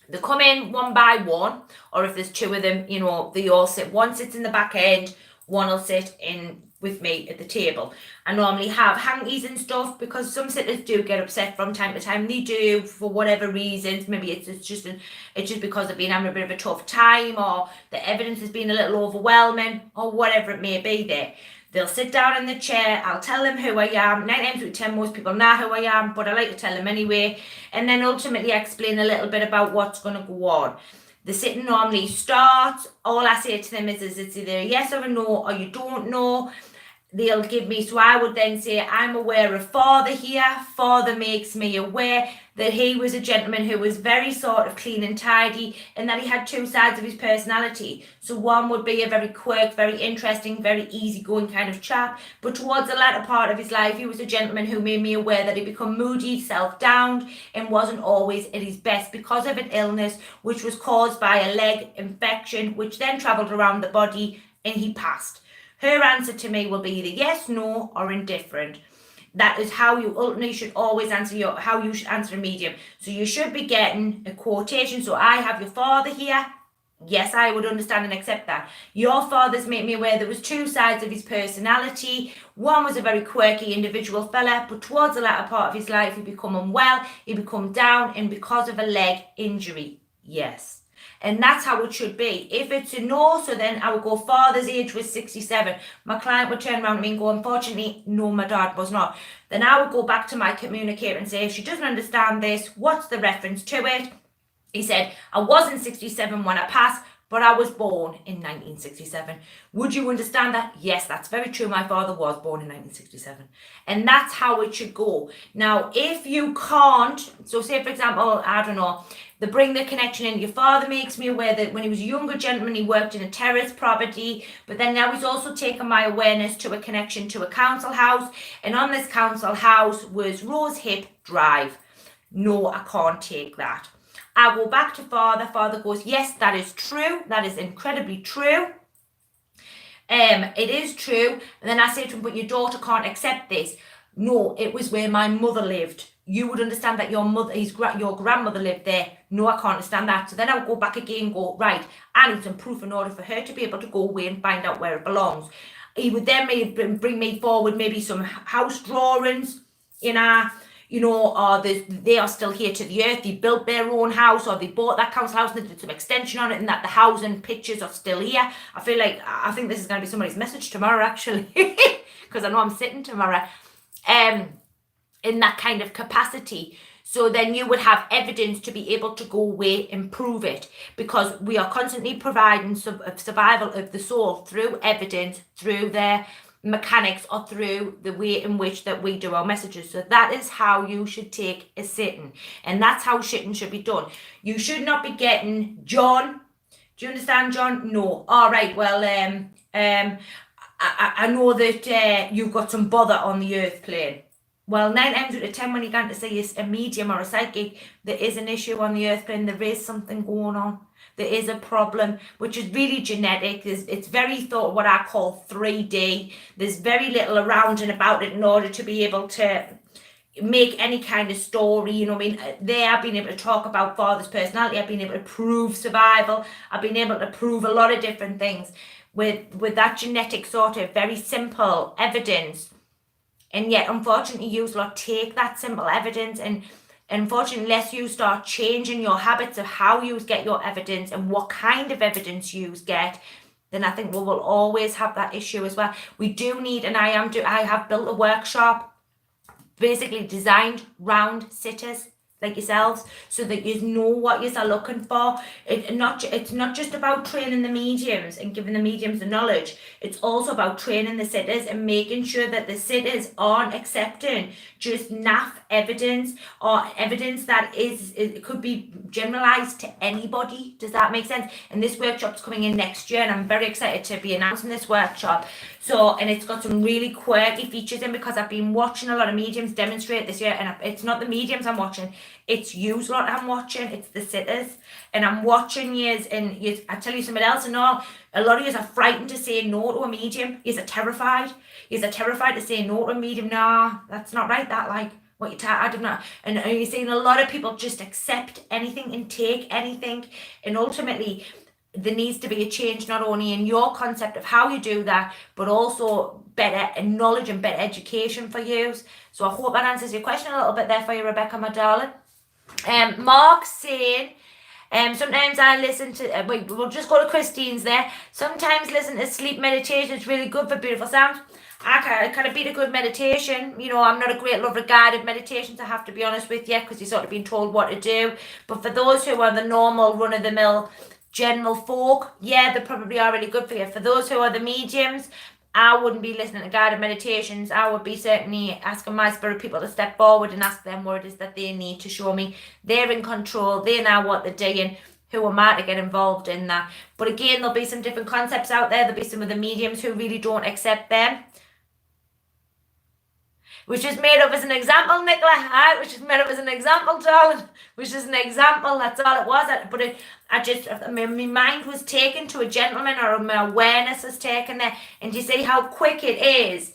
they come in one by one, or if there's two of them, they all sit. One sits in the back end, one will sit in with me at the table. I normally have hankies and stuff, because some sitters do get upset from time to time. They do, for whatever reasons. Maybe it's just because they've been having a bit of a tough time, or the evidence has been a little overwhelming, or whatever it may be there. They'll sit down in the chair. I'll tell them who I am. 9 times out of 10, most people know who I am, but I like to tell them anyway. And then ultimately explain a little bit about what's going to go on. The sitting normally starts. All I say to them is it's either a yes or a no, or you don't know. they'll give me, so I would then say, I'm aware of Father here. Father makes me aware that he was a gentleman who was very sort of clean and tidy, and that he had two sides of his personality. So one would be a very quick, very interesting, very easygoing kind of chap, but towards the latter part of his life, he was a gentleman who made me aware that he'd become moody, self-downed, and wasn't always at his best because of an illness which was caused by a leg infection, which then travelled around the body, and he passed. Her answer to me will be either yes, no, or indifferent. That is how you ultimately should always answer how you should answer a medium. So you should be getting a quotation. So I have your father here. Yes, I would understand and accept that. Your father's made me aware there was two sides of his personality. One was a very quirky individual fella, but towards the latter part of his life, he become unwell, he become down, and because of a leg injury. Yes. And that's how it should be. If it's a no, so then I would go, father's age was 67. My client would turn around to me and go, unfortunately, no, my dad was not. Then I would go back to my communicator and say, if she doesn't understand this, what's the reference to it? He said, I wasn't 67 when I passed, but I was born in 1967. Would you understand that? Yes, that's very true. My father was born in 1967. And that's how it should go. Now, if you can't, so say, for example, I don't know, they bring the connection in. Your father makes me aware that when he was a younger gentleman, he worked in a terrace property, but then now he's also taken my awareness to a connection to a council house. And on this council house was Rose Hip Drive. No, I can't take that. I go back to father. Father goes, yes, that is true. That is incredibly true. It is true. And then I say to him, but your daughter can't accept this. No, it was where my mother lived. You would understand that your grandmother lived there. No, I can't understand that. So then I would go back again and go, right, I need some proof in order for her to be able to go away and find out where it belongs. He would then bring me forward maybe some house drawings in our, or they are still here to the earth. They built their own house, or they bought that council house and they did some extension on it, and that the housing pictures are still here. I think this is going to be somebody's message tomorrow, actually, because I know I'm sitting tomorrow. In that kind of capacity. So then you would have evidence to be able to go away and prove it, because we are constantly providing survival of the soul through evidence, through their mechanics, or through the way in which that we do our messages. So that is how you should take a sitting, and that's how shitting should be done. You should not be getting, John, do you understand, John? No. All right, well, I know that you've got some bother on the earth plane. Well, 9 times out of 10, when you're going to see a medium or a psychic, there is an issue on the earth plane. There is something going on. There is a problem, which is really genetic. It's very what I call 3D. There's very little around and about it in order to be able to make any kind of story. There I've been able to talk about father's personality. I've been able to prove survival. I've been able to prove a lot of different things with that genetic sort of very simple evidence. And yet, unfortunately, you lot take that simple evidence, and unfortunately, unless you start changing your habits of how you get your evidence and what kind of evidence you get, then I think we will always have that issue as well. We do need, and I have built a workshop basically designed round sitters like yourselves, so that you know what you're looking for. It's not just about training the mediums and giving the mediums the knowledge. It's also about training the sitters and making sure that the sitters aren't accepting just naff evidence, or evidence that it could be generalized to anybody. Does that make sense? And this workshop's coming in next year, and I'm very excited to be announcing this workshop. And it's got some really quirky features in, because I've been watching a lot of mediums demonstrate this year, and it's not the mediums I'm watching, it's yous lot I'm watching, it's the sitters. And I'm watching yous, and yous, I tell you something else and all, a lot of yous are frightened to say no to a medium. Yous are terrified. Yous are terrified to say no to a medium. Nah, that's not right, that, like, what you I don't know. And you're seeing a lot of people just accept anything and take anything, and ultimately there needs to be a change, not only in your concept of how you do that, but also better knowledge and better education for you. So I hope that answers your question a little bit there for you, Rebecca, my darling. Mark's saying, sometimes I listen to, we'll just go to Christine's there. Sometimes listen to sleep meditation. It's really good for beautiful sounds. I kind of beat a good meditation. I'm not a great lover of guided meditations, I have to be honest with you, because you're sort of being told what to do. But for those who are the normal run-of-the-mill general folk, yeah, they probably are really good for you. For those who are the mediums, I wouldn't be listening to guided meditations. I would be certainly asking my spirit people to step forward and ask them what it is that they need to show me. They're in control. They know what they're doing. Who am I to get involved in that? But again, there'll be some different concepts out there. There'll be some of the mediums who really don't accept them. Which is made up as an example, Nicola. Which is made up as an example, darling. Which is an example. That's all it was. But my mind was taken to a gentleman, or my awareness was taken there. And you see how quick it is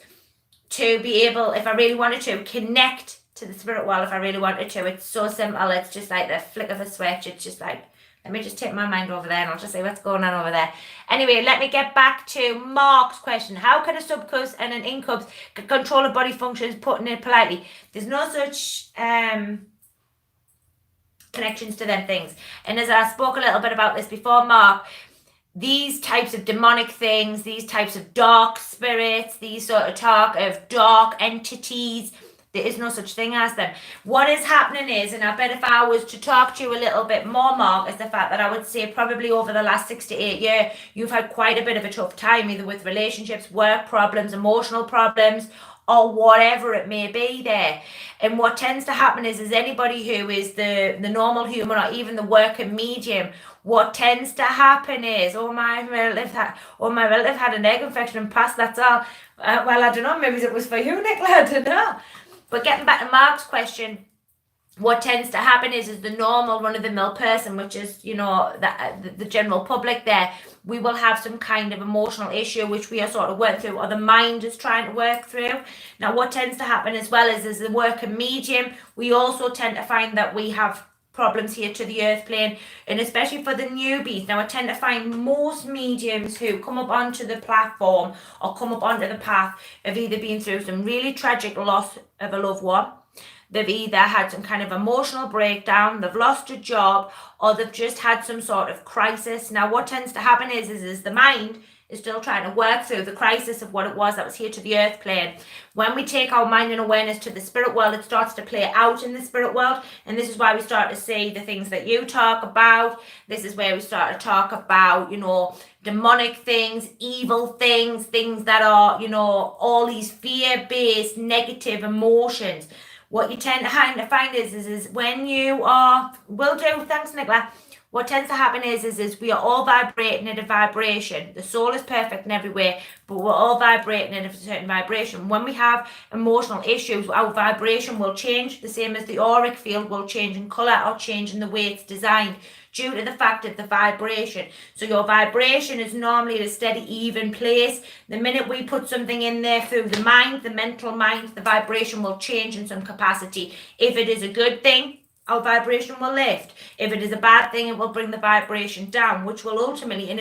to be able, if I really wanted to, connect to the spirit world. If I really wanted to, it's so simple. It's just like the flick of a switch. It's just like, let me just take my mind over there and I'll just say what's going on over there. Anyway, let me get back to Mark's question. How can a subcus and an incubus control a body functions, putting it politely? There's no such connections to them things. And as I spoke a little bit about this before, Mark, these types of demonic things, these types of dark spirits, these sort of talk of dark entities, there is no such thing as them. What is happening is, and I bet if I was to talk to you a little bit more, Mark, is the fact that I would say probably over the last 6 to 8 years, you've had quite a bit of a tough time, either with relationships, work problems, emotional problems, or whatever it may be there. And what tends to happen is anybody who is the normal human, or even the working medium, what tends to happen is, my relative had an egg infection and passed, that's all. Well, I don't know, maybe it was for you, Nicola, I don't know. But getting back to Mark's question, what tends to happen is the normal run-of-the-mill person, which is, the general public there, we will have some kind of emotional issue which we are sort of working through, or the mind is trying to work through. Now, what tends to happen as well is the working medium, we also tend to find that we have problems here to the earth plane, and especially for the newbies. Now, I tend to find most mediums who come up onto the platform or come up onto the path have either been through some really tragic loss of a loved one, they've either had some kind of emotional breakdown, they've lost a job, or they've just had some sort of crisis. Now, what tends to happen is the mind is still trying to work through the crisis of what it was that was here to the earth plane. When we take our mind and awareness to the spirit world, it starts to play out in the spirit world, and this is why we start to see the things that you talk about. This is where we start to talk about, demonic things, evil things, things that are, all these fear-based negative emotions. What you tend to find is when you are, thanks, Nicola. What tends to happen is we are all vibrating at a vibration. The soul is perfect in every way, but we're all vibrating at a certain vibration. When we have emotional issues, our vibration will change, the same as the auric field will change in colour or change in the way it's designed, due to the fact of the vibration. So your vibration is normally at a steady, even place. The minute we put something in there through the mind, the mental mind, the vibration will change in some capacity. If it is a good thing, our vibration will lift. If it is a bad thing, it will bring the vibration down, which will ultimately, and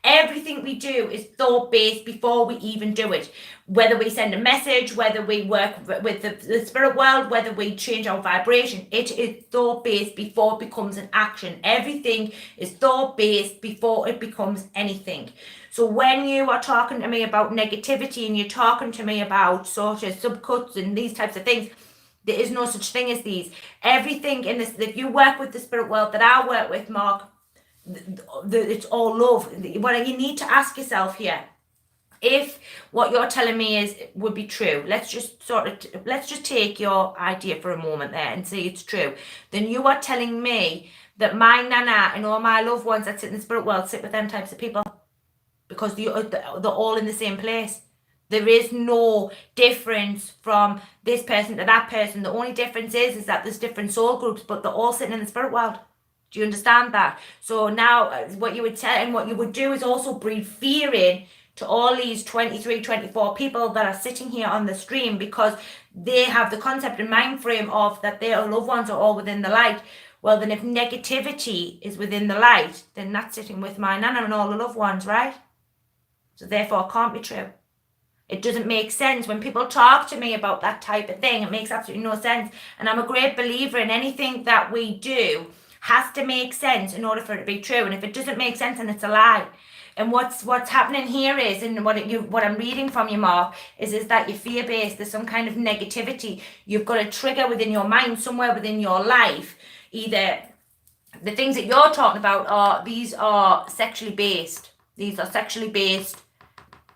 everything we do is thought-based before we even do it. Whether we send a message, whether we work with the spirit world, whether we change our vibration, it is thought-based before it becomes an action. Everything is thought-based before it becomes anything. So when you are talking to me about negativity and you're talking to me about sort of subcuts and these types of things, there is no such thing as these. Everything in this, that you work with the spirit world, that I work with, Mark, it's all love. What you need to ask yourself here, if what you're telling me would be true, let's just take your idea for a moment there and say it's true. Then you are telling me that my nana and all my loved ones that sit in the spirit world sit with them types of people, because they're all in the same place. There is no difference from this person to that person. The only difference is that there's different soul groups, but they're all sitting in the spirit world. Do you understand that? So now what you would tell and what you would do is also breed fear in to all these 23, 24 people that are sitting here on the stream, because they have the concept and mind frame of that their loved ones are all within the light. Well, then if negativity is within the light, then that's sitting with my nana and all the loved ones, right? So therefore it can't be true. It doesn't make sense. When people talk to me about that type of thing, it makes absolutely no sense. And I'm a great believer in anything that we do has to make sense in order for it to be true. And if it doesn't make sense, then it's a lie. And what's happening here is, and what I'm reading from you, Mark, is that you're fear-based. There's some kind of negativity. You've got a trigger within your mind, somewhere within your life. Either the things that you're talking about are sexually based. These are sexually based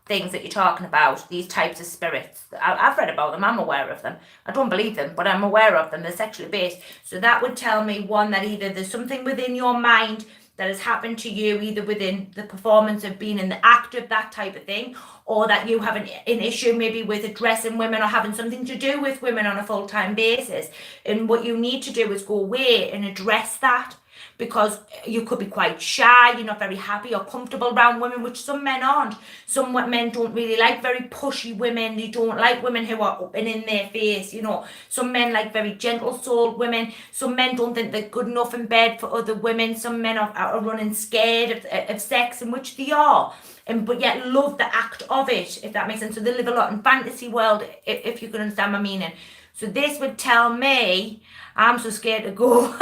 things that you're talking about, these types of spirits. I've read about them, I'm aware of them. I don't believe them, but I'm aware of them. They're sexually based. So that would tell me, one, that either there's something within your mind that has happened to you, either within the performance of being in the act of that type of thing, or that you have an issue maybe with addressing women or having something to do with women on a full-time basis. And what you need to do is go away and address that, because you could be quite shy, you're not very happy or comfortable around women, which some men aren't. Some men don't really like very pushy women. They don't like women who are up and in their face, you know. Some men like very gentle-souled women. Some men don't think they're good enough in bed for other women. Some men are running scared of sex, in which they are. But yet love the act of it, if that makes sense. So they live a lot in fantasy world, if you can understand my meaning. So this would tell me, I'm so scared to go.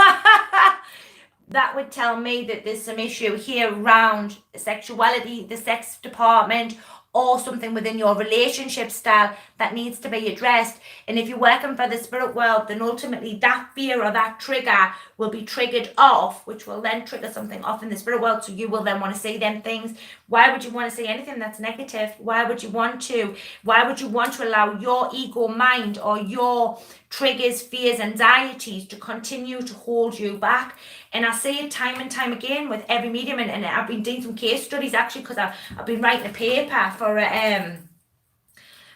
That would tell me that there's some issue here around sexuality, the sex department, or something within your relationship style that needs to be addressed. And if you're working for the spirit world, then ultimately that fear or that trigger will be triggered off, which will then trigger something off in the spirit world. So you will then want to say them things. Why would you want to say anything that's negative? Why would you want to allow your ego mind or your triggers, fears, anxieties to continue to hold you back? And I say it time and time again with every medium, and I've been doing some case studies actually, because I've been writing a paper for a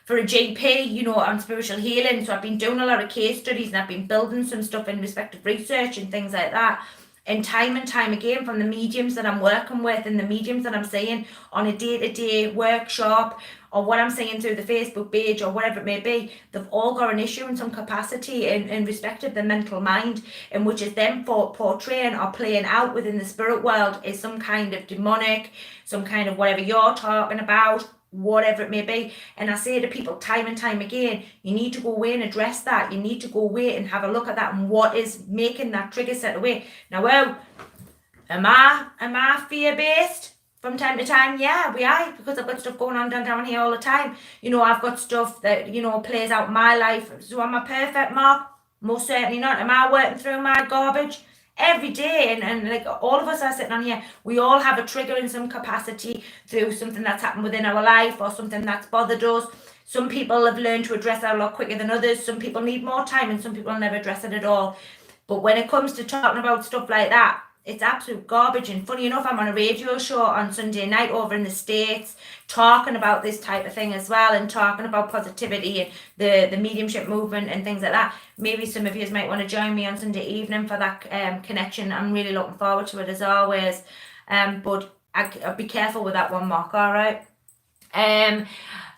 GP, you know, on spiritual healing. So I've been doing a lot of case studies, and I've been building some stuff in respect of research and things like that. And time again, from the mediums that I'm working with and the mediums that I'm seeing on a day-to-day workshop, or what I'm seeing through the Facebook page or whatever it may be, they've all got an issue in some capacity in respect of the mental mind, in which is them portraying or playing out within the spirit world is some kind of demonic, some kind of whatever you're talking about, whatever it may be. And I say to people time and time again, you need to go away and address that. You need to go away and have a look at that and what is making that trigger set away. Now, well, am I fear-based? From time to time, yeah, we are, because I've got stuff going on down here all the time. You know, I've got stuff that, you know, plays out my life. So am I perfect, Mark? Most certainly not. Am I working through my garbage? Every day, and like all of us are sitting on here, we all have a trigger in some capacity through something that's happened within our life or something that's bothered us. Some people have learned to address that a lot quicker than others. Some people need more time, and some people never address it at all. But when it comes to talking about stuff like that, it's absolute garbage. And funny enough, I'm on a radio show on Sunday night over in the States talking about this type of thing as well, and talking about positivity and the mediumship movement and things like that. Maybe some of you might want to join me on Sunday evening for that connection. I'm really looking forward to it as always. But I'll be careful with that one, Mark, all right?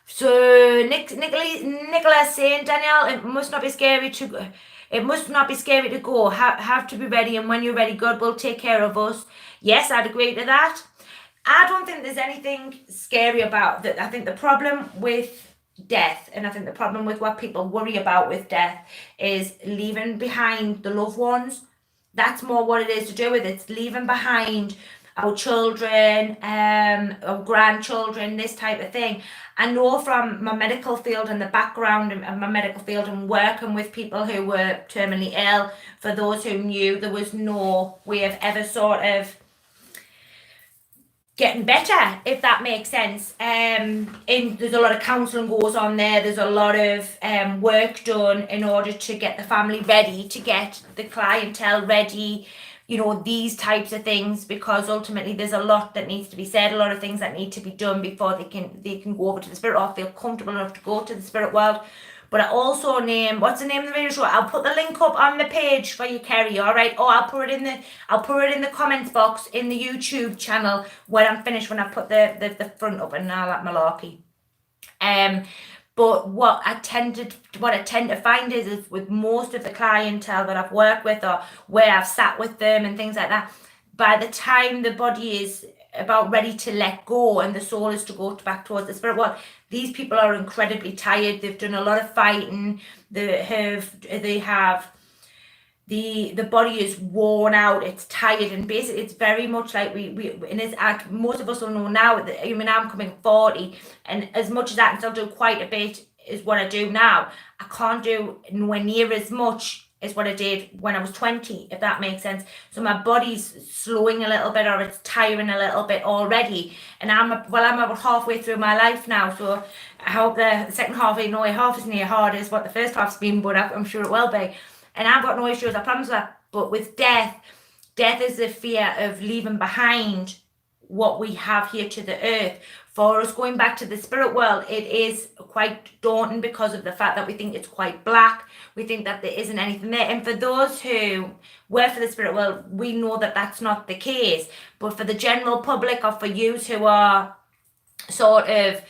So Nicola's saying, Danielle, it must not be scary to go. It must not be scary to go. Have to be ready, and when you're ready, God will take care of us. Yes, I'd agree to that. I don't think there's anything scary about that. I think the problem with death, and I think the problem with what people worry about with death, is leaving behind the loved ones. That's more what it is to do with it. It's leaving behind our children, our grandchildren, this type of thing. I know from my medical field and the background of my medical field and working with people who were terminally ill, for those who knew, there was no way of ever sort of getting better, if that makes sense. And there's a lot of counselling goes on there. There's a lot of work done in order to get the family ready, to get the clientele ready, you know, these types of things, because ultimately there's a lot that needs to be said, a lot of things that need to be done before they can go over to the spirit or feel comfortable enough to go to the spirit world. But I also what's the name of the radio show? I'll put the link up on the page for you, Kerry, all right? Or I'll put it in the comments box in the YouTube channel when I'm finished, when I put the front up and all that malarkey. But what I tend to find is with most of the clientele that I've worked with, or where I've sat with them and things like that, by the time the body is about ready to let go and the soul is to go back towards the spirit world, these people are incredibly tired. They've done a lot of fighting. The body is worn out, it's tired, and basically it's very much like most of us will know now that, I mean, I'm coming 40, and as much as I can still do quite a bit is what I do now, I can't do nowhere near as much is what I did when I was 20, if that makes sense. So my body's slowing a little bit, or it's tiring a little bit already. And I'm about halfway through my life now. So I hope the second half, half is near hard as what the first half's been, but I'm sure it will be. And I've got no issues, I promise that. But with death is the fear of leaving behind what we have here to the earth. For us going back to the spirit world, it is quite daunting because of the fact that we think it's quite black. We think that there isn't anything there. And for those who were for the spirit world, we know that that's not the case. But for the general public, or for you who are sort of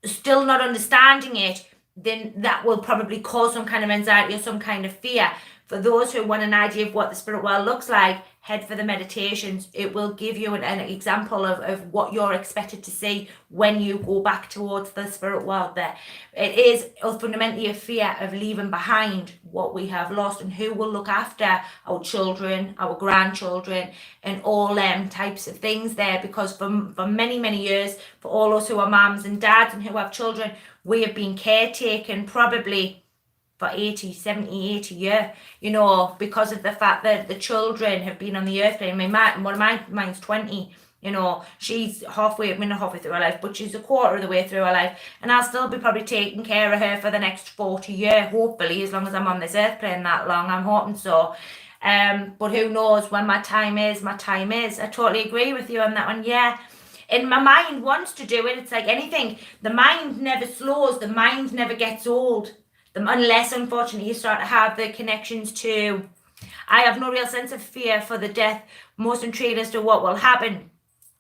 still not understanding it, then that will probably cause some kind of anxiety or some kind of fear. For those who want an idea of what the spirit world looks like, head for the meditations. It will give you an example of what you're expected to see when you go back towards the spirit world there. It is fundamentally a fear of leaving behind what we have lost, and who will look after our children, our grandchildren, and all them types of things there. Because for many, many years, for all us who are mums and dads and who have children, we have been caretaken probably for 70, 80 years, because of the fact that the children have been on the earth plane. Mine's 20, she's not halfway through her life, but she's a quarter of the way through her life, and I'll still be probably taking care of her for the next 40 years, hopefully, as long as I'm on this earth plane that long. I'm hoping so. But who knows when my time is. I totally agree with you on that one. Yeah. And my mind wants to do it. It's like anything. The mind never slows. The mind never gets old. Unless, unfortunately, you start to have the connections to... I have no real sense of fear for the death. Most intrigued as to what will happen.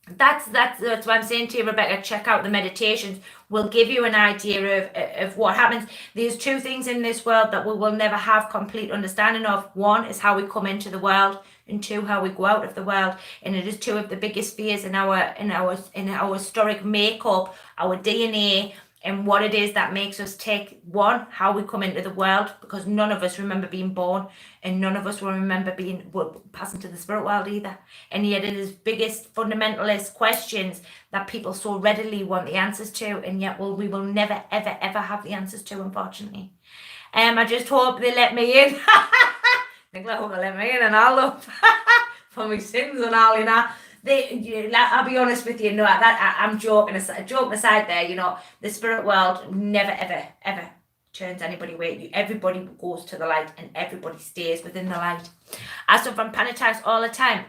That's what I'm saying to you, Rebecca. Check out the meditations. We'll give you an idea of what happens. There's two things in this world that we will never have complete understanding of. One is how we come into the world, and two, how we go out of the world. And it is two of the biggest fears in our historic makeup, our DNA, and what it is that makes us take. One, how we come into the world, because none of us remember being born, and none of us will remember passing to the spirit world either. And yet it is biggest fundamentalist questions that people so readily want the answers to, and yet we will never, ever, ever have the answers to, unfortunately. I just hope they let me in. I hope they let me in, and I'll look for my sins and all, I'll be honest with you, I'm joking aside there, the spirit world never, ever, ever turns anybody away. Everybody goes to the light, and everybody stays within the light. I suffer from panic attacks all the time.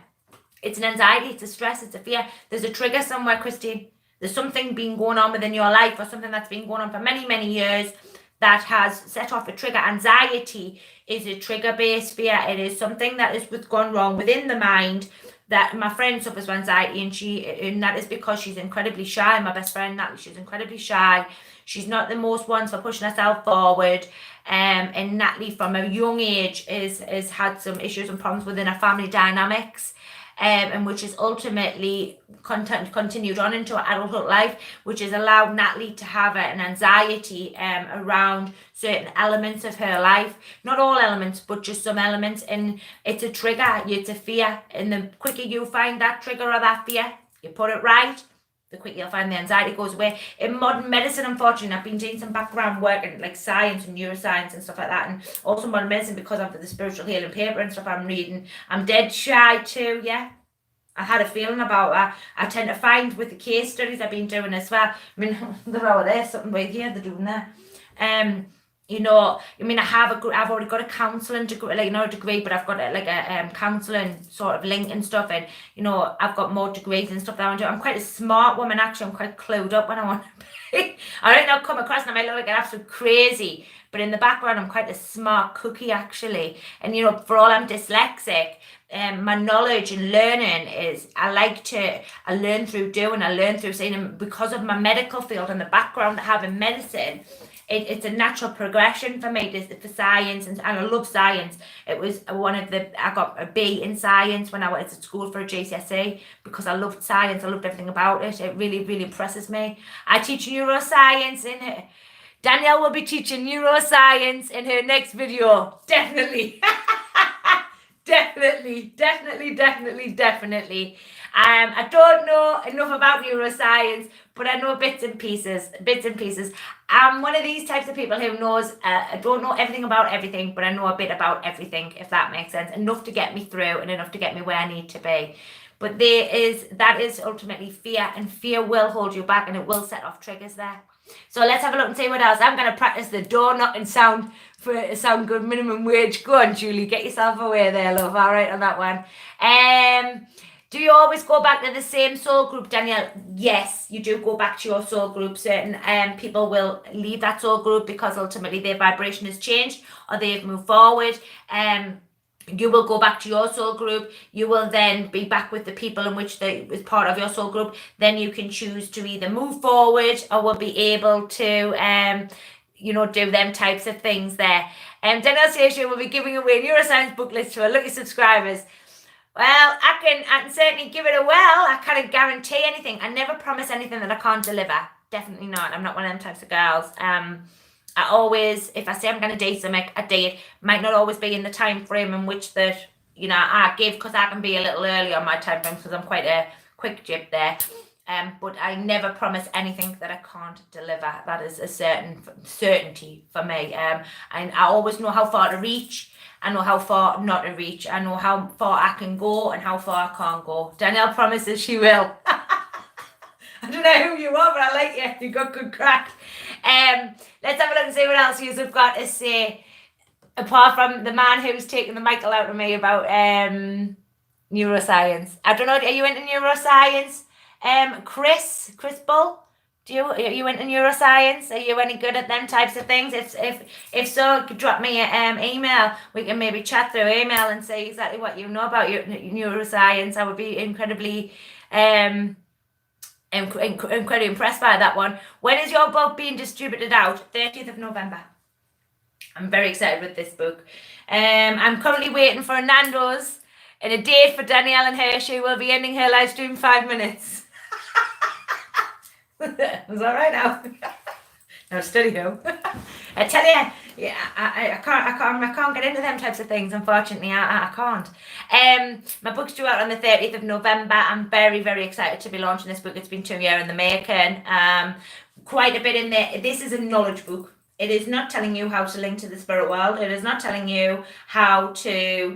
It's an anxiety, it's a stress, it's a fear. There's a trigger somewhere, Christine. There's something been going on within your life, or something that's been going on for many, many years that has set off a trigger. Anxiety is a trigger-based fear. It is something that is gone wrong within the mind. That my friend suffers from anxiety, and that is because she's incredibly shy. My best friend, Natalie, she's incredibly shy. She's not the most one for pushing herself forward. And Natalie, from a young age, has had some issues and problems within her family dynamics. And which is ultimately continued on into her adulthood life, which has allowed Natalie to have an anxiety around certain elements of her life. Not all elements, but just some elements. And it's a trigger, it's a fear. And the quicker you find that trigger or that fear, you put it right, the quicker you'll find the anxiety goes away. In modern medicine, unfortunately, I've been doing some background work in like science and neuroscience and stuff like that, and also modern medicine, because of the spiritual healing paper and stuff I'm reading. I'm dead shy too, yeah. I had a feeling about that. I tend to find with the case studies I've been doing as well. I mean, they're all there, something right here they're doing there. I've already got a counselling degree, not a degree, but I've got a counselling sort of link and stuff, and I've got more degrees and stuff that I want to do. I'm quite a smart woman, actually. I'm quite clued up when I want to be. I don't know, come across, and I might look like an absolute crazy, but in the background I'm quite a smart cookie, actually. And for all I'm dyslexic, my knowledge and learning is, I learn through doing, I learn through seeing, and because of my medical field and the background I have in medicine, it's a natural progression for me for science, and I love science. It was I got a B in science when I went to school for a GCSE, because I loved science. I loved everything about it. It really, really impresses me. I teach neuroscience in it. Danielle will be teaching neuroscience in her next video, definitely. Definitely. I don't know enough about neuroscience, but I know bits and pieces. I'm one of these types of people who knows, I don't know everything about everything, but I know a bit about everything, if that makes sense. Enough to get me through and enough to get me where I need to be. But that is ultimately fear, and fear will hold you back and it will set off triggers there. So let's have a look and see what else. I'm going to practice the door knocking sound for a sound good minimum wage. Go on, Julie, get yourself away there, love. All right on that one. Do you always go back to the same soul group, Danielle? Yes, you do go back to your soul group. Certain people will leave that soul group because ultimately their vibration has changed or they've moved forward. You will go back to your soul group. You will then be back with the people in which they was part of your soul group. Then you can choose to either move forward or will be able to do them types of things there. Danielle says she will be giving away neuroscience booklets to her lucky subscribers. Well, I can certainly give it a well. I can't guarantee anything. I never promise anything that I can't deliver. Definitely not. I'm not one of them types of girls. I always, if I say I'm going to do something, I do it. Might not always be in the time frame in which that, I give, because I can be a little early on my time frame because I'm quite a quick jip there. But I never promise anything that I can't deliver. That is a certainty for me. And I always know how far to reach. I know how far not to reach. I know how far I can go and how far I can't go. Danielle promises she will. I don't know who you are, but I like you. You got good crack. Let's have a look and see what else you've got to say. Apart from the man who's taking the Michael out of me about neuroscience. I don't know, are you into neuroscience? Chris Bull? Are you into neuroscience? Are you any good at them types of things? If so, drop me an email. We can maybe chat through email and say exactly what you know about your neuroscience. I would be incredibly impressed by that one. When is your book being distributed out? 30th of November. I'm very excited with this book. I'm currently waiting for a Nando's and a date for Danielle and her. She will be ending her live stream in 5 minutes. Is that right now? No, study though. I tell you, yeah, I can't get into them types of things. Unfortunately, I can't. My book's due out on the 30th of November. I'm very, very excited to be launching this book. It's been 2 years in the making. Quite a bit in there. This is a knowledge book. It is not telling you how to link to the spirit world. It is not telling you how to,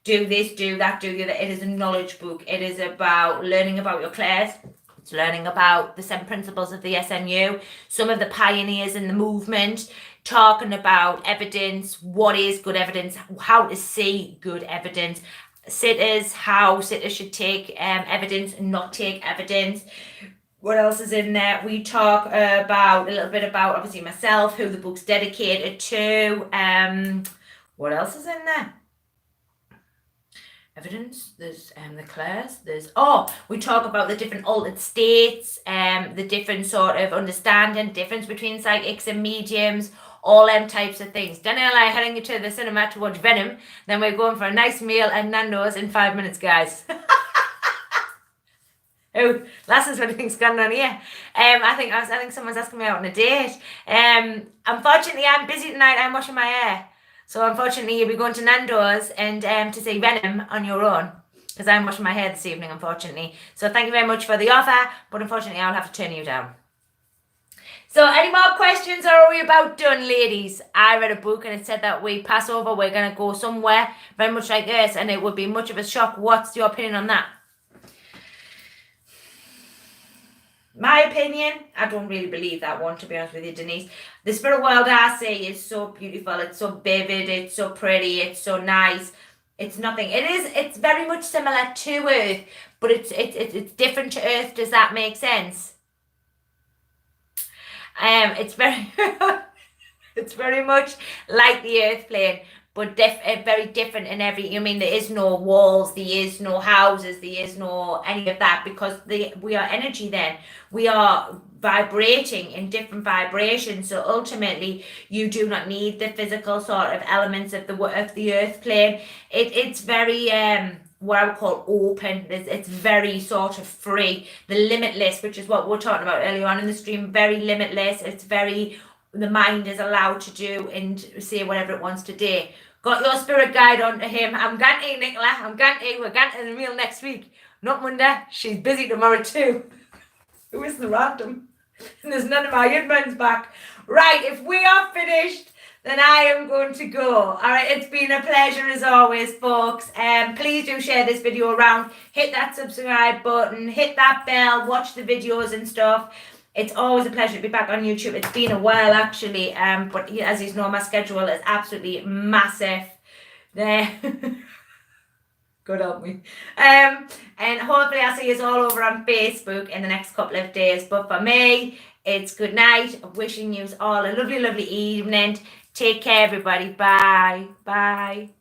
do this, do that, do the other. It is a knowledge book. It is about learning about your clairs. It's learning about the 7 principles of the SNU, some of the pioneers in the movement, talking about evidence, what is good evidence, how to see good evidence, sitters, how sitters should take evidence and not take evidence. What else is in there? We talk about a little bit about, obviously, myself, who the book's dedicated to. What else is in there? Evidence, there's the clairs, we talk about the different altered states, the different sort of understanding, difference between psychics and mediums, all them types of things. Danielle and I are heading to the cinema to watch Venom, then we're going for a nice meal at Nando's in 5 minutes, guys. Oh, lasses, what do you think's going on here? I think someone's asking me out on a date. Unfortunately, I'm busy tonight. I'm washing my hair. So unfortunately, you'll be going to Nando's and to see Venom on your own, because I'm washing my hair this evening, unfortunately. So thank you very much for the offer, but unfortunately, I'll have to turn you down. So any more questions, or are we about done, ladies? I read a book and it said that we pass over, we're going to go somewhere very much like this, and it would be much of a shock. What's your opinion on that? My opinion, I don't really believe that one, to be honest with you, Denise. The spirit world I see is so beautiful, it's so vivid, it's so pretty, it's so nice. It's nothing. It's very much similar to Earth, but it's different to Earth. Does that make sense? It's very it's very much like the Earth plane, but very different in every. There is no walls, there is no houses, there is no any of that, because we are energy. Then we are vibrating in different vibrations. So ultimately, you do not need the physical sort of elements of the Earth plane. It's very what I would call open. It's very sort of free, the limitless, which is what we're talking about earlier on in the stream. Very limitless. It's very, the mind is allowed to do and say whatever it wants to do. Got your spirit guide on to him. I'm going to Nicola. We're going to the meal next week. Not Monday. She's busy tomorrow too. Who is the random? And there's none of my admins back. Right, if we are finished, then I am going to go. All right, it's been a pleasure as always, folks. Please do share this video around. Hit that subscribe button. Hit that bell. Watch the videos and stuff. It's always a pleasure to be back on YouTube. It's been a while, actually. But as you know, my schedule is absolutely massive. There. God help me. And hopefully I'll see you all over on Facebook in the next couple of days. But for me, it's good night. Wishing you all a lovely, lovely evening. Take care, everybody. Bye. Bye.